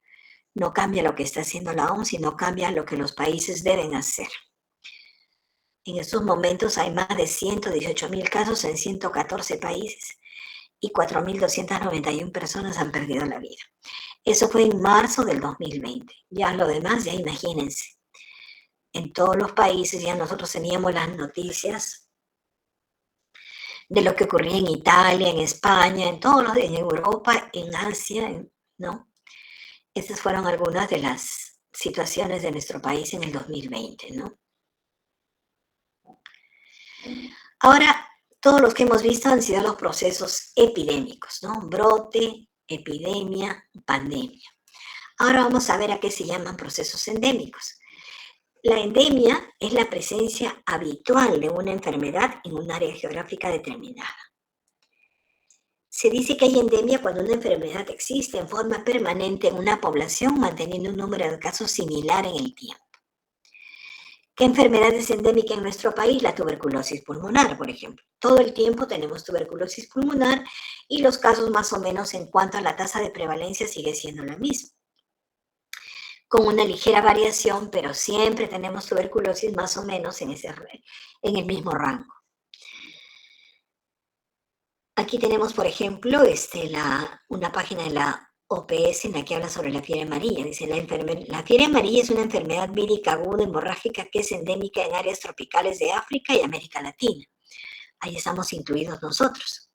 No cambia lo que está haciendo la OMS y no cambia lo que los países deben hacer. En estos momentos hay más de 118.000 casos en 114 países y 4.291 personas han perdido la vida. Eso fue en marzo del 2020. Ya lo demás, ya imagínense. en todos los países, ya nosotros teníamos las noticias de lo que ocurría en Italia, en España, en Europa, en Asia, ¿no? Estas fueron algunas de las situaciones de nuestro país en el 2020, ¿no? Ahora, todos los que hemos visto han sido los procesos epidémicos, ¿no? Brote, epidemia, pandemia. Ahora vamos a ver a qué se llaman procesos endémicos. La endemia es la presencia habitual de una enfermedad en un área geográfica determinada. Se dice que hay endemia cuando una enfermedad existe en forma permanente en una población, manteniendo un número de casos similar en el tiempo. ¿Qué enfermedad es endémica en nuestro país? La tuberculosis pulmonar, por ejemplo. Todo el tiempo tenemos tuberculosis pulmonar y los casos más o menos en cuanto a la tasa de prevalencia sigue siendo la misma, con una ligera variación, pero siempre tenemos tuberculosis más o menos en el mismo rango. Aquí tenemos, por ejemplo, una página de la OPS en la que habla sobre la fiebre amarilla. Dice, la fiebre amarilla es una enfermedad vírica aguda hemorrágica que es endémica en áreas tropicales de África y América Latina. Ahí estamos incluidos nosotros.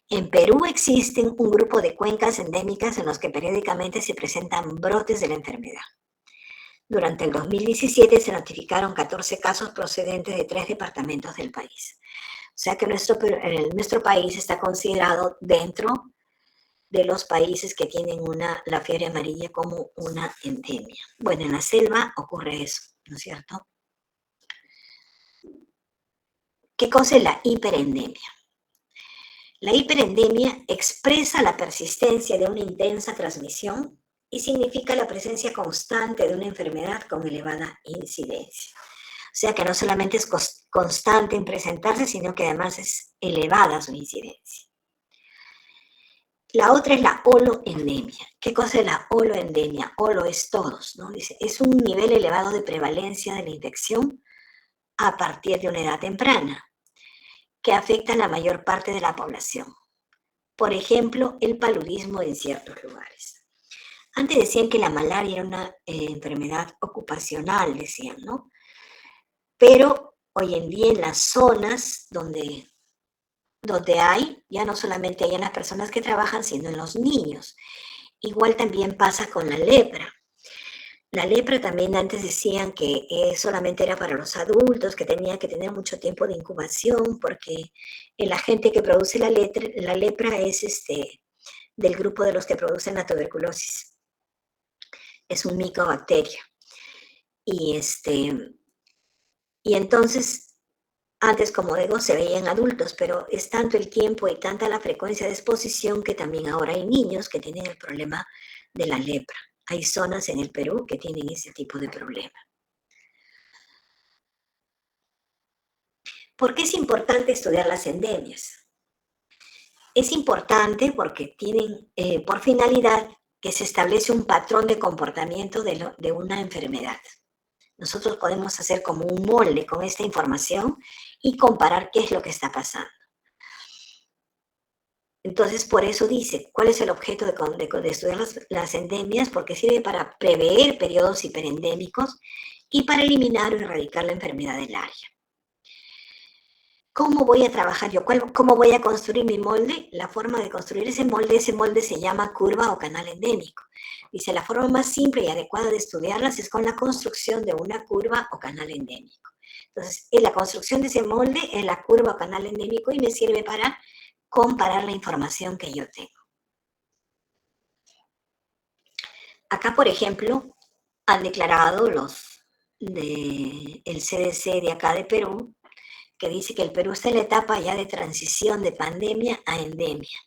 En Perú existen un grupo de cuencas endémicas en los que periódicamente se presentan brotes de la enfermedad. Durante el 2017 se notificaron 14 casos procedentes de 3 departamentos del país. O sea que nuestro país está considerado dentro de los países que tienen la fiebre amarilla como una endemia. Bueno, en la selva ocurre eso, ¿no es cierto? ¿Qué cosa es la hiperendemia? La hiperendemia expresa la persistencia de una intensa transmisión y significa la presencia constante de una enfermedad con elevada incidencia. O sea que no solamente es constante en presentarse, sino que además es elevada su incidencia. La otra es la holoendemia. ¿Qué cosa es la holoendemia? Holo es todos, ¿no? Dice, es un nivel elevado de prevalencia de la infección a partir de una edad temprana, que afecta a la mayor parte de la población. Por ejemplo, el paludismo en ciertos lugares. Antes decían que la malaria era una enfermedad ocupacional, decían, ¿no? Pero hoy en día en las zonas donde hay, ya no solamente hay en las personas que trabajan, sino en los niños. Igual también pasa con la lepra. La lepra también antes decían que solamente era para los adultos, que tenía que tener mucho tiempo de incubación, porque el agente que produce la lepra es del grupo de los que producen la tuberculosis. Es un micobacteria. Y entonces, antes, como digo, se veía en adultos, pero es tanto el tiempo y tanta la frecuencia de exposición que también ahora hay niños que tienen el problema de la lepra. Hay zonas en el Perú que tienen ese tipo de problema. ¿Por qué es importante estudiar las endemias? Es importante porque tienen por finalidad que se establece un patrón de comportamiento de una enfermedad. Nosotros podemos hacer como un molde con esta información y comparar qué es lo que está pasando. Entonces, por eso dice, ¿cuál es el objeto de estudiar las endemias? Porque sirve para prever periodos hiperendémicos y para eliminar o erradicar la enfermedad del área. ¿Cómo voy a trabajar yo? ¿Cómo voy a construir mi molde? La forma de construir ese molde se llama curva o canal endémico. Dice, la forma más simple y adecuada de estudiarlas es con la construcción de una curva o canal endémico. Entonces, la construcción de ese molde es la curva o canal endémico y me sirve para comparar la información que yo tengo. Acá, por ejemplo, han declarado los del CDC de acá de Perú, que dice que el Perú está en la etapa ya de transición de pandemia a endemia.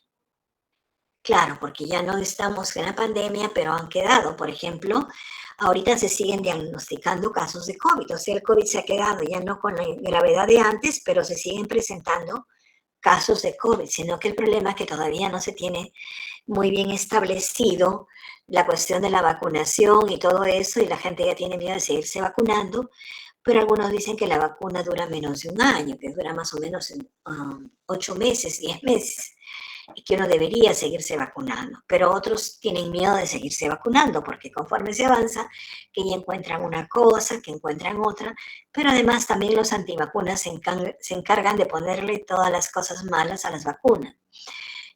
Claro, porque ya no estamos en la pandemia, pero han quedado, por ejemplo, ahorita se siguen diagnosticando casos de COVID, o sea, el COVID se ha quedado ya no con la gravedad de antes, pero se siguen presentando casos de COVID, sino que el problema es que todavía no se tiene muy bien establecido la cuestión de la vacunación y todo eso, y la gente ya tiene miedo de seguirse vacunando, pero algunos dicen que la vacuna dura menos de un año, que dura más o menos 8 meses, 10 meses. y que uno debería seguirse vacunando, pero otros tienen miedo de seguirse vacunando porque conforme se avanza, que ya encuentran una cosa, que encuentran otra, pero además también los antivacunas se encargan de ponerle todas las cosas malas a las vacunas.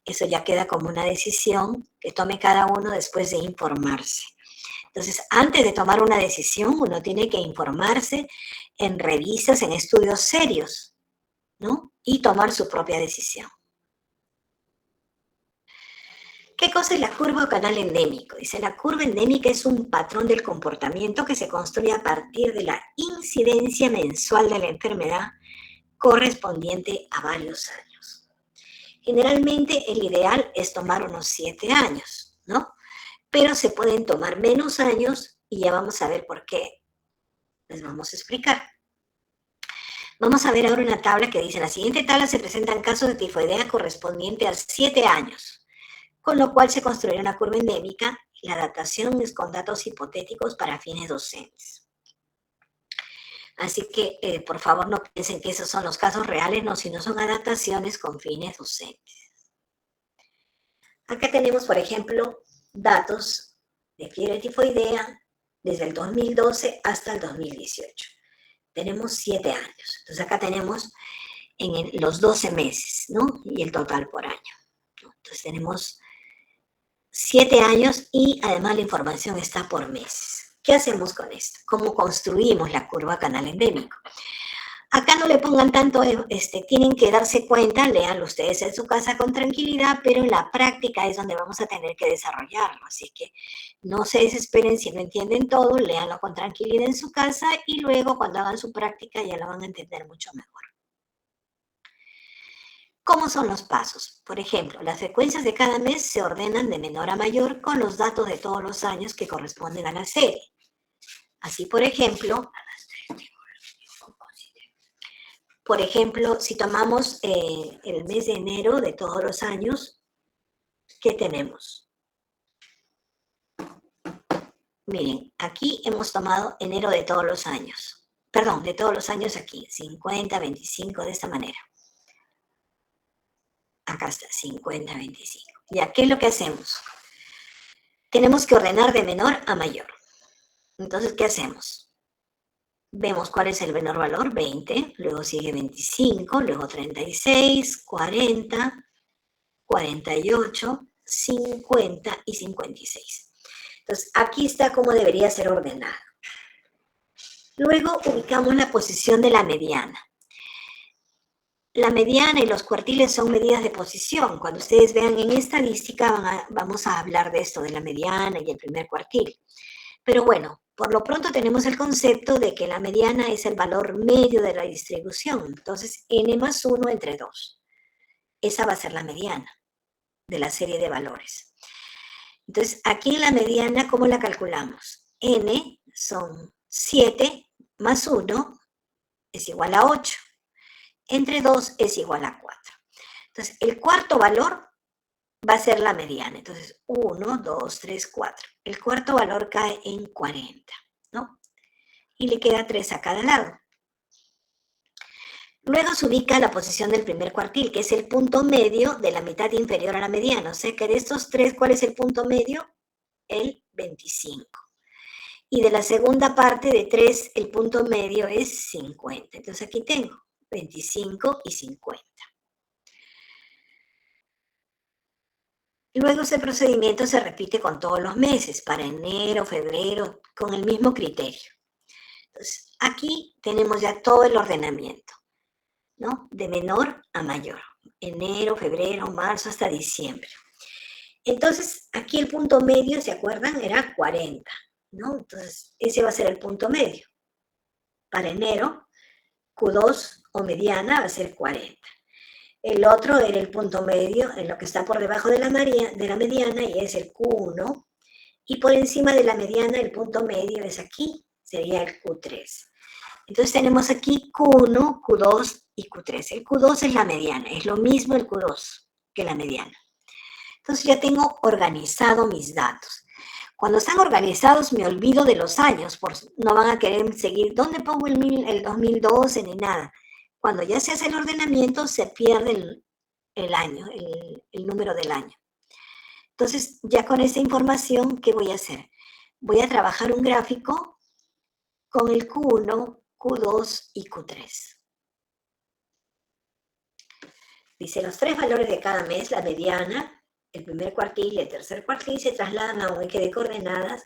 Eso ya queda como una decisión que tome cada uno después de informarse. Entonces, antes de tomar una decisión, uno tiene que informarse en revistas, en estudios serios, ¿no? Y tomar su propia decisión. ¿Qué cosa es la curva o canal endémico? Dice, la curva endémica es un patrón del comportamiento que se construye a partir de la incidencia mensual de la enfermedad correspondiente a varios años. Generalmente el ideal es tomar unos 7 años, ¿no? Pero se pueden tomar menos años y ya vamos a ver por qué. Les vamos a explicar. Vamos a ver ahora una tabla que dice, en la siguiente tabla se presentan casos de tifoidea correspondiente a 7 años, con lo cual se construirá una curva endémica y la adaptación es con datos hipotéticos para fines docentes. Así que, por favor, no piensen que esos son los casos reales, no, sino son adaptaciones con fines docentes. Acá tenemos, por ejemplo, datos de fiebre tifoidea desde el 2012 hasta el 2018. Tenemos 7 años. Entonces acá tenemos en los 12 meses, ¿no? Y el total por año. Entonces tenemos 7 años y además la información está por meses. ¿Qué hacemos con esto? ¿Cómo construimos la curva canal endémico? Acá no le pongan tanto, tienen que darse cuenta, léanlo ustedes en su casa con tranquilidad, pero en la práctica es donde vamos a tener que desarrollarlo. Así que no se desesperen si no entienden todo, léanlo con tranquilidad en su casa y luego cuando hagan su práctica ya lo van a entender mucho mejor. ¿Cómo son los pasos? Por ejemplo, las frecuencias de cada mes se ordenan de menor a mayor con los datos de todos los años que corresponden a la serie. Así, por ejemplo, si tomamos el mes de enero de todos los años, ¿qué tenemos? Miren, aquí hemos tomado enero de todos los años. Perdón, de todos los años aquí, 50, 25, de esta manera. Acá está, 50, 25. Ya, ¿qué es lo que hacemos? Tenemos que ordenar de menor a mayor. Entonces, ¿qué hacemos? Vemos cuál es el menor valor, 20, luego sigue 25, luego 36, 40, 48, 50 y 56. Entonces, aquí está cómo debería ser ordenado. Luego ubicamos la posición de la mediana. La mediana y los cuartiles son medidas de posición. Cuando ustedes vean en estadística, vamos a hablar de esto, de la mediana y el primer cuartil. Pero bueno, por lo pronto tenemos el concepto de que la mediana es el valor medio de la distribución. Entonces, n más 1 entre 2. Esa va a ser la mediana de la serie de valores. Entonces, aquí en la mediana, ¿cómo la calculamos? N son 7 más 1 es igual a 8. Entre 2 es igual a 4. Entonces, el cuarto valor va a ser la mediana. Entonces, 1, 2, 3, 4. El cuarto valor cae en 40, ¿no? Y le queda 3 a cada lado. Luego se ubica la posición del primer cuartil, que es el punto medio de la mitad inferior a la mediana. O sea que de estos 3, ¿cuál es el punto medio? El 25. Y de la segunda parte de 3, el punto medio es 50. Entonces aquí tengo 25 y 50. Luego ese procedimiento se repite con todos los meses, para enero, febrero, con el mismo criterio. Entonces, aquí tenemos ya todo el ordenamiento, ¿no? De menor a mayor. Enero, febrero, marzo, hasta diciembre. Entonces, aquí el punto medio, ¿se acuerdan? Era 40, ¿no? Entonces, ese va a ser el punto medio. Para enero, Q2 o mediana va a ser 40. El otro era el punto medio, en lo que está por debajo de la mediana, y es el Q1. Y por encima de la mediana, el punto medio es aquí, sería el Q3. Entonces tenemos aquí Q1, Q2 y Q3. El Q2 es la mediana, es lo mismo el Q2 que la mediana. Entonces ya tengo organizado mis datos. Cuando están organizados me olvido de los años, no van a querer seguir, ¿dónde pongo el 2012 ni nada? Cuando ya se hace el ordenamiento se pierde el año, el número del año. Entonces, ya con esta información, ¿qué voy a hacer? Voy a trabajar un gráfico con el Q1, Q2 y Q3. Dice, los 3 valores de cada mes, la mediana, el primer cuartil y el tercer cuartil, se trasladan a un eje de coordenadas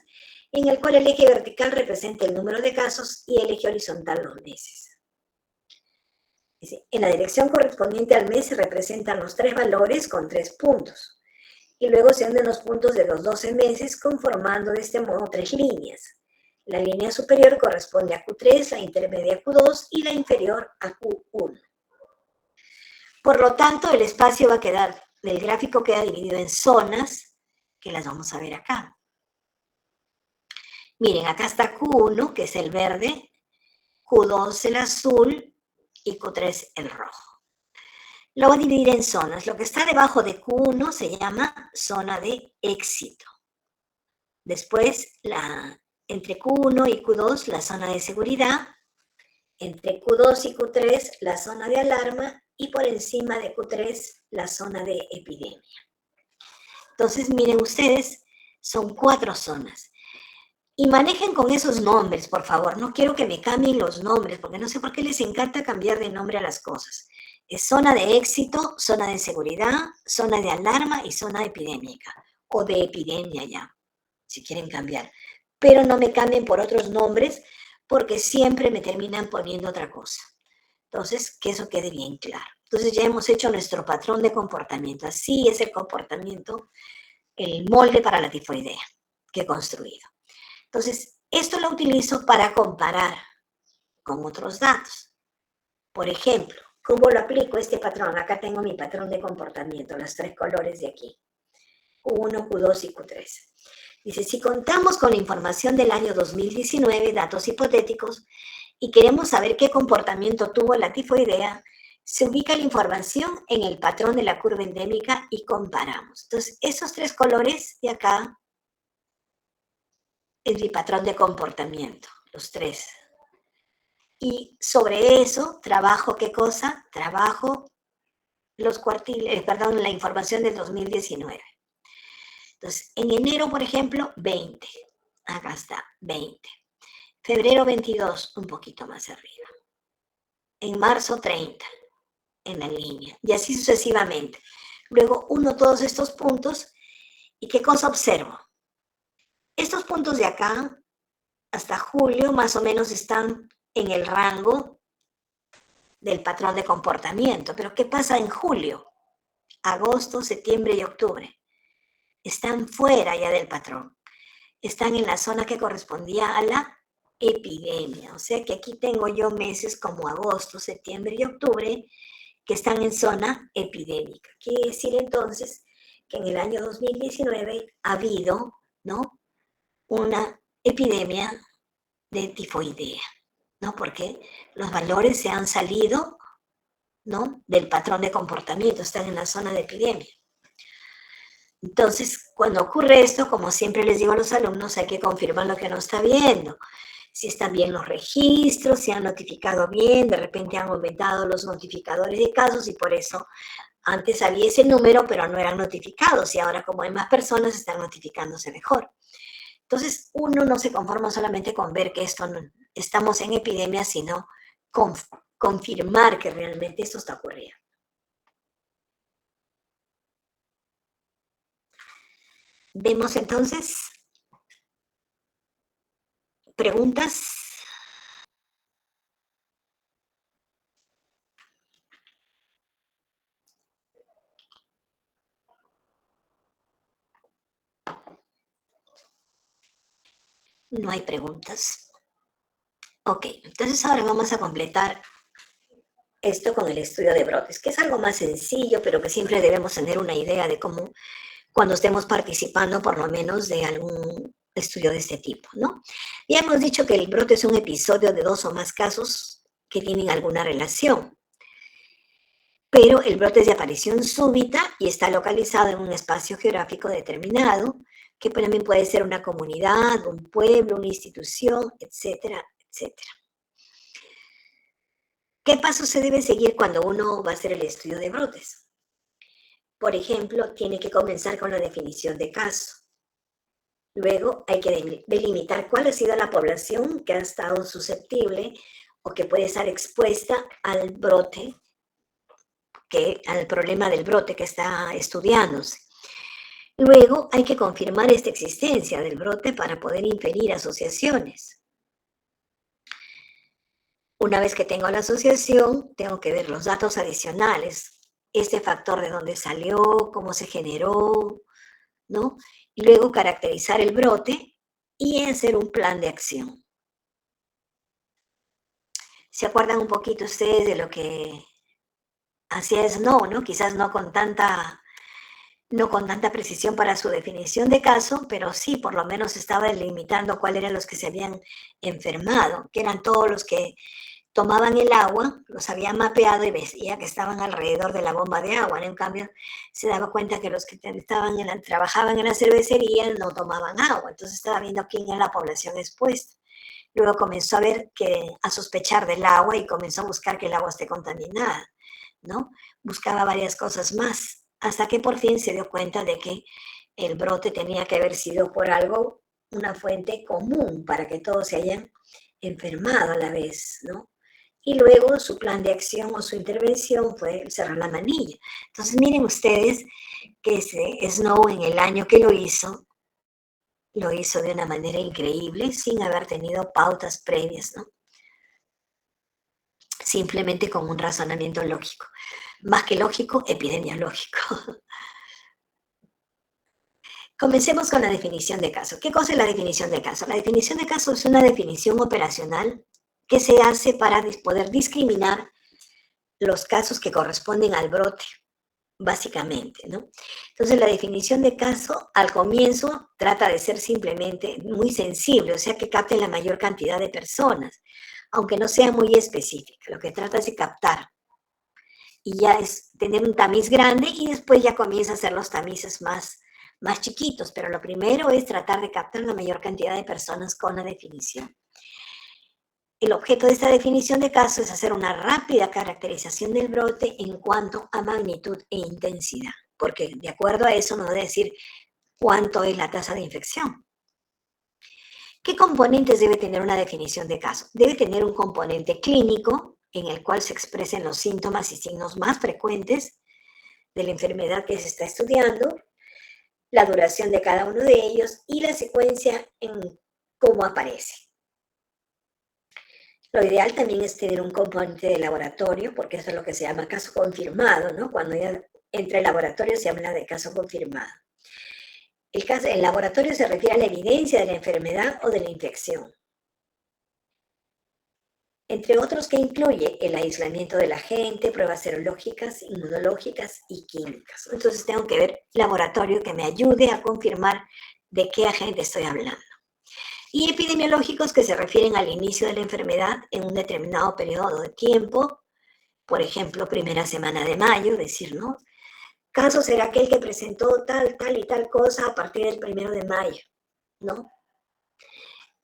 en el cual el eje vertical representa el número de casos y el eje horizontal los meses. Dice, en la dirección correspondiente al mes se representan los 3 valores con 3 puntos. Y luego se unen los puntos de los 12 meses conformando de este modo 3 líneas. La línea superior corresponde a Q3, la intermedia a Q2 y la inferior a Q1. Por lo tanto, el espacio va a quedar, el gráfico queda dividido en zonas, que las vamos a ver acá. Miren, acá está Q1, que es el verde, Q2 el azul y Q3 el rojo. Lo voy a dividir en zonas. Lo que está debajo de Q1 se llama zona de éxito. Después, entre Q1 y Q2, la zona de seguridad. Entre Q2 y Q3, la zona de alarma. Y por encima de Q3, la zona de epidemia. Entonces, miren ustedes, son 4 zonas. Y manejen con esos nombres, por favor. No quiero que me cambien los nombres, porque no sé por qué les encanta cambiar de nombre a las cosas. Es zona de éxito, zona de seguridad, zona de alarma y zona epidémica. O de epidemia ya, si quieren cambiar. Pero no me cambien por otros nombres, porque siempre me terminan poniendo otra cosa. Entonces, que eso quede bien claro. Entonces, ya hemos hecho nuestro patrón de comportamiento. Así es el comportamiento, el molde para la tifoidea que he construido. Entonces, esto lo utilizo para comparar con otros datos. Por ejemplo, ¿cómo lo aplico este patrón? Acá tengo mi patrón de comportamiento, los 3 colores de aquí. Q1, Q2 y Q3. Dice, si contamos con la información del año 2019, datos hipotéticos, y queremos saber qué comportamiento tuvo la tifoidea, se ubica la información en el patrón de la curva endémica y comparamos. Entonces, esos 3 colores de acá es mi patrón de comportamiento, los 3. Y sobre eso trabajo, ¿qué cosa? Trabajo los cuartiles, la información del 2019. Entonces, en enero, por ejemplo, 20. Acá está, 20. Febrero 22, un poquito más arriba. En marzo 30, en la línea. Y así sucesivamente. Luego uno todos estos puntos. ¿Y qué cosa observo? Estos puntos de acá, hasta julio, más o menos están en el rango del patrón de comportamiento. Pero ¿qué pasa en julio? Agosto, septiembre y octubre. Están fuera ya del patrón. Están en la zona que correspondía a la epidemia. O sea que aquí tengo yo meses como agosto, septiembre y octubre que están en zona epidémica. Quiere decir entonces que en el año 2019 ha habido, ¿no?, una epidemia de tifoidea, ¿no? Porque los valores se han salido, ¿no?, del patrón de comportamiento, están en la zona de epidemia. Entonces, cuando ocurre esto, como siempre les digo a los alumnos, hay que confirmar lo que no está viendo. Si están bien los registros, si han notificado bien, de repente han aumentado los notificadores de casos y por eso antes había ese número, pero no eran notificados y ahora como hay más personas están notificándose mejor. Entonces, uno no se conforma solamente con ver que estamos en epidemia, sino confirmar que realmente esto está ocurriendo. Vemos entonces preguntas. No hay preguntas. Ok, entonces ahora vamos a completar esto con el estudio de brotes, que es algo más sencillo, pero que siempre debemos tener una idea de cómo, cuando estemos participando por lo menos de algún estudio de este tipo, ¿no? Ya hemos dicho que el brote es un episodio de 2 o más casos que tienen alguna relación, pero el brote es de aparición súbita y está localizado en un espacio geográfico determinado, que también puede ser una comunidad, un pueblo, una institución, etcétera, etcétera. ¿Qué pasos se debe seguir cuando uno va a hacer el estudio de brotes? Por ejemplo, tiene que comenzar con la definición de caso. Luego hay que delimitar cuál ha sido la población que ha estado susceptible o que puede estar expuesta al brote, al problema del brote que está estudiándose. Luego hay que confirmar esta existencia del brote para poder inferir asociaciones. Una vez que tengo la asociación, tengo que ver los datos adicionales, este factor de dónde salió, cómo se generó, ¿no? Y luego caracterizar el brote y hacer un plan de acción. ¿Se acuerdan un poquito ustedes de lo que hacía Snow, ¿no? Quizás no con tanta precisión para su definición de caso, pero sí, por lo menos estaba delimitando cuáles eran los que se habían enfermado, que eran todos los que tomaban el agua, los había mapeado y veía que estaban alrededor de la bomba de agua. En cambio, se daba cuenta que los que trabajaban en la cervecería no tomaban agua. Entonces estaba viendo quién era la población expuesta. Luego comenzó a sospechar del agua y comenzó a buscar que el agua esté contaminada, ¿no? Buscaba varias cosas más, hasta que por fin se dio cuenta de que el brote tenía que haber sido por algo, una fuente común para que todos se hayan enfermado a la vez, ¿no? Y luego su plan de acción o su intervención fue cerrar la manilla. Entonces miren ustedes que Snow en el año que lo hizo de una manera increíble sin haber tenido pautas previas, ¿no? Simplemente con un razonamiento lógico. Más que lógico, epidemiológico. Comencemos con la definición de caso. ¿Qué cosa es la definición de caso? La definición de caso es una definición operacional que se hace para poder discriminar los casos que corresponden al brote, básicamente, ¿no? Entonces, la definición de caso, al comienzo, trata de ser simplemente muy sensible, o sea, que capte la mayor cantidad de personas, aunque no sea muy específica. Lo que trata es de captar. Y ya es tener un tamiz grande y después ya comienza a hacer los tamices más chiquitos, pero lo primero es tratar de captar la mayor cantidad de personas con la definición. El objeto de esta definición de caso es hacer una rápida caracterización del brote en cuanto a magnitud e intensidad, porque de acuerdo a eso nos va a decir cuánto es la tasa de infección. ¿Qué componentes debe tener una definición de caso? Debe tener un componente clínico en el cual se expresen los síntomas y signos más frecuentes de la enfermedad que se está estudiando, la duración de cada uno de ellos y la secuencia en cómo aparece. Lo ideal también es tener un componente de laboratorio, porque eso es lo que se llama caso confirmado, ¿no? Cuando ya entra el laboratorio se habla de caso confirmado. El laboratorio se refiere a la evidencia de la enfermedad o de la infección, entre otros que incluye el aislamiento del agente, pruebas serológicas, inmunológicas y químicas. Entonces tengo que ver laboratorio que me ayude a confirmar de qué agente estoy hablando. Y epidemiológicos que se refieren al inicio de la enfermedad en un determinado periodo de tiempo, por ejemplo, primera semana de mayo, decir, ¿no? Caso será aquel que presentó tal y tal cosa a partir del 1 de mayo, ¿no?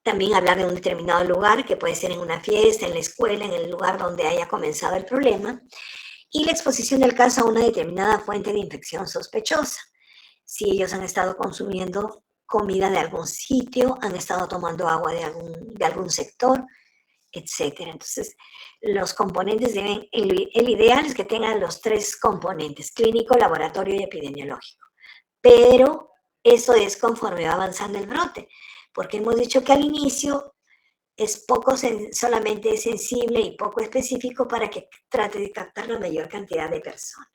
También hablar de un determinado lugar, que puede ser en una fiesta, en la escuela, en el lugar donde haya comenzado el problema, y la exposición del caso a una determinada fuente de infección sospechosa. Si ellos han estado consumiendo comida de algún sitio, han estado tomando agua de algún sector, etcétera. Entonces, los componentes el ideal es que tengan los 3 componentes, clínico, laboratorio y epidemiológico. Pero eso es conforme va avanzando el brote, porque hemos dicho que al inicio es solamente sensible y poco específico para que trate de captar la mayor cantidad de personas.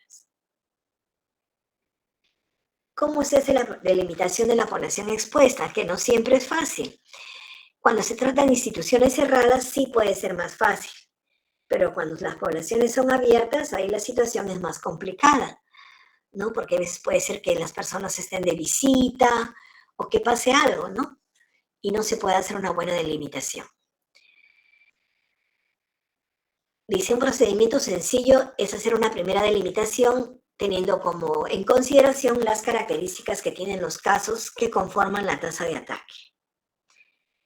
¿Cómo se hace la delimitación de la población expuesta? Que no siempre es fácil. Cuando se trata de instituciones cerradas sí puede ser más fácil, pero cuando las poblaciones son abiertas, ahí la situación es más complicada, ¿no? Porque a veces puede ser que las personas estén de visita o que pase algo, ¿no? Y no se puede hacer una buena delimitación. Dice, un procedimiento sencillo es hacer una primera delimitación teniendo como en consideración las características que tienen los casos que conforman la tasa de ataque.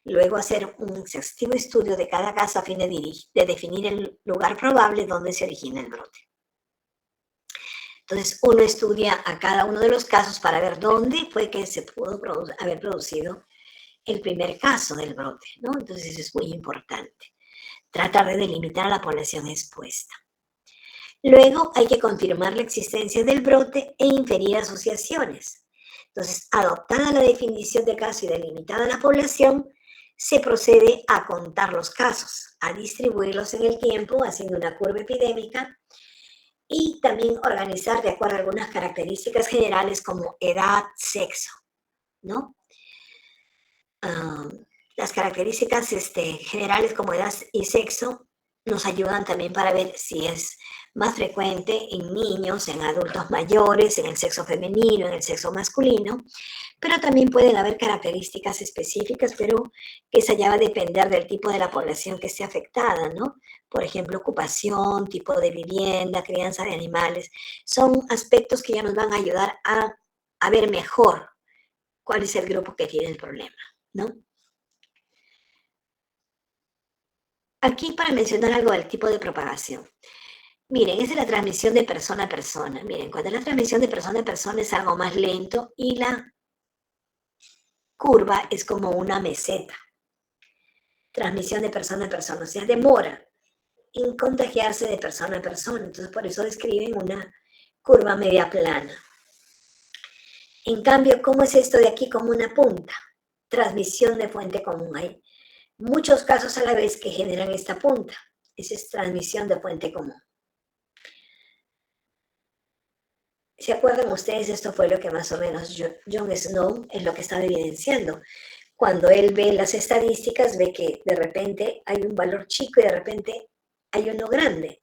Luego hacer un exhaustivo estudio de cada caso a fin de definir el lugar probable donde se origina el brote. Entonces, uno estudia a cada uno de los casos para ver dónde fue que se pudo haber producido el primer caso del brote, ¿no? Entonces, eso es muy importante. Tratar de delimitar a la población expuesta. Luego, hay que confirmar la existencia del brote e inferir asociaciones. Entonces, adoptada la definición de caso y delimitada la población, se procede a contar los casos, a distribuirlos en el tiempo, haciendo una curva epidémica, y también organizar de acuerdo a algunas características generales como edad, sexo, ¿no? Las características generales como edad y sexo nos ayudan también para ver si es más frecuente en niños, en adultos mayores, en el sexo femenino, en el sexo masculino, pero también pueden haber características específicas, pero que esa ya va a depender del tipo de la población que esté afectada, ¿no? Por ejemplo, ocupación, tipo de vivienda, crianza de animales. Son aspectos que ya nos van a ayudar a ver mejor cuál es el grupo que tiene el problema, ¿no? Aquí para mencionar algo del tipo de propagación. Miren, es de la transmisión de persona a persona. Miren, cuando la transmisión de persona a persona es algo más lento y la curva es como una meseta. Transmisión de persona a persona, o sea, demora en contagiarse de persona a persona. Entonces, por eso describen una curva media plana. En cambio, ¿cómo es esto de aquí como una punta? Transmisión de fuente común. Hay muchos casos a la vez que generan esta punta. Esa es transmisión de fuente común. ¿Se acuerdan ustedes? Esto fue lo que más o menos John Snow es lo que estaba evidenciando. Cuando él ve las estadísticas, ve que de repente hay un valor chico y de repente hay uno grande,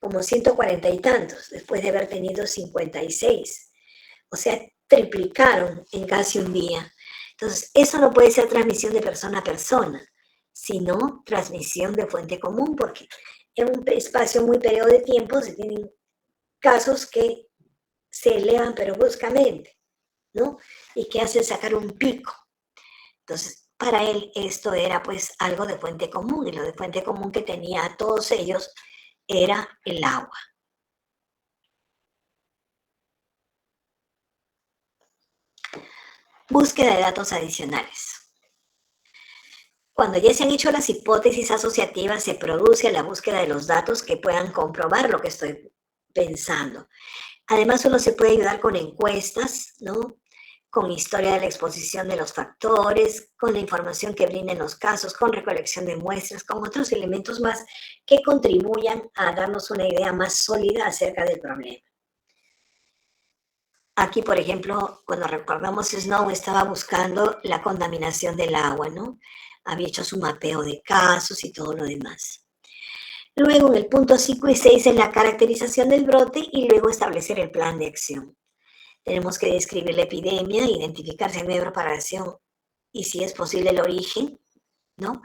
como 140 y tantos, después de haber tenido 56. O sea, triplicaron en casi un día. Entonces, eso no puede ser transmisión de persona a persona, sino transmisión de fuente común, porque en un espacio muy periodo de tiempo se tienen casos que se elevan pero bruscamente, ¿no? Y que hacen sacar un pico. Entonces, para él esto era pues algo de fuente común, y lo de fuente común que tenía a todos ellos era el agua. Búsqueda de datos adicionales. Cuando ya se han hecho las hipótesis asociativas, se produce la búsqueda de los datos que puedan comprobar lo que estoy pensando. Además, uno se puede ayudar con encuestas, ¿no? Con historia de la exposición de los factores, con la información que brinden los casos, con recolección de muestras, con otros elementos más que contribuyan a darnos una idea más sólida acerca del problema. Aquí, por ejemplo, cuando recordamos, Snow estaba buscando la contaminación del agua, ¿no? Había hecho su mapeo de casos y todo lo demás. Luego, en el punto 5 y 6 es la caracterización del brote y luego establecer el plan de acción. Tenemos que describir la epidemia, identificar si hay propagación y si es posible el origen, ¿no?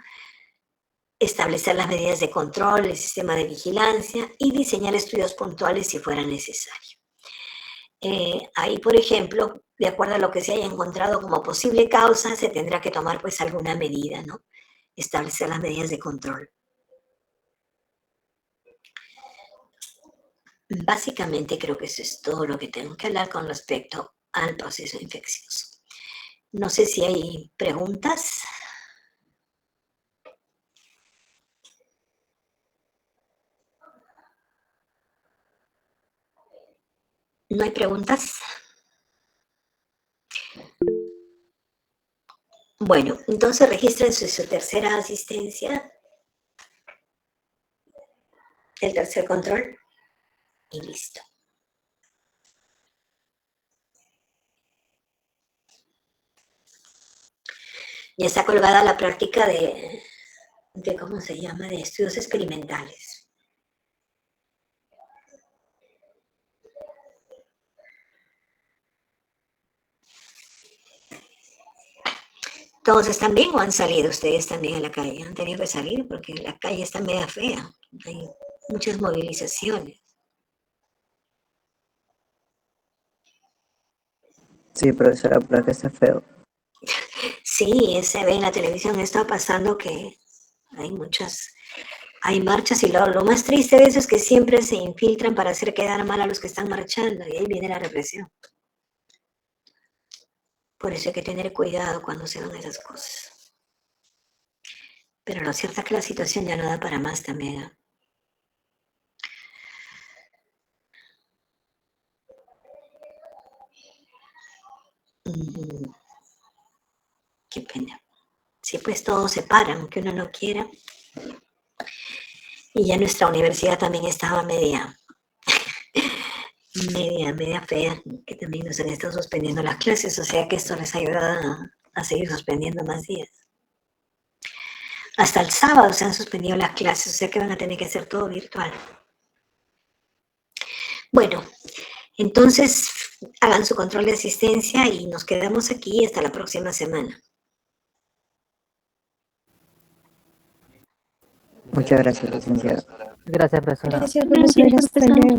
Establecer las medidas de control, el sistema de vigilancia y diseñar estudios puntuales si fuera necesario. Ahí, por ejemplo, de acuerdo a lo que se haya encontrado como posible causa, se tendrá que tomar pues alguna medida, ¿no? Establecer las medidas de control. Básicamente creo que eso es todo lo que tengo que hablar con respecto al proceso infeccioso. No sé si hay preguntas. ¿No hay preguntas? Bueno, entonces registren su tercera asistencia, el tercer control y listo. Ya está colgada la práctica de ¿cómo se llama? De estudios experimentales. ¿Todos están bien o han salido ustedes también a la calle? Han tenido que salir porque la calle está media fea. Hay muchas movilizaciones. Sí, profesora, por acá está feo. Sí, se ve en la televisión, está pasando que hay muchas hay marchas y lo más triste de eso es que siempre se infiltran para hacer quedar mal a los que están marchando y ahí viene la represión. Por eso hay que tener cuidado cuando se van esas cosas. Pero lo cierto es que la situación ya no da para más también, ¿eh? Qué pena. Sí, pues todos se paran, aunque uno no quiera. Y ya nuestra universidad también estaba media fea, que también nos han estado suspendiendo las clases, o sea que esto les ha ayudado a seguir suspendiendo más días. Hasta el sábado se han suspendido las clases, o sea que van a tener que hacer todo virtual. Bueno, entonces hagan su control de asistencia y nos quedamos aquí hasta la próxima semana. Muchas gracias, licenciada. Gracias, profesora. Gracias, profesora. Hasta luego.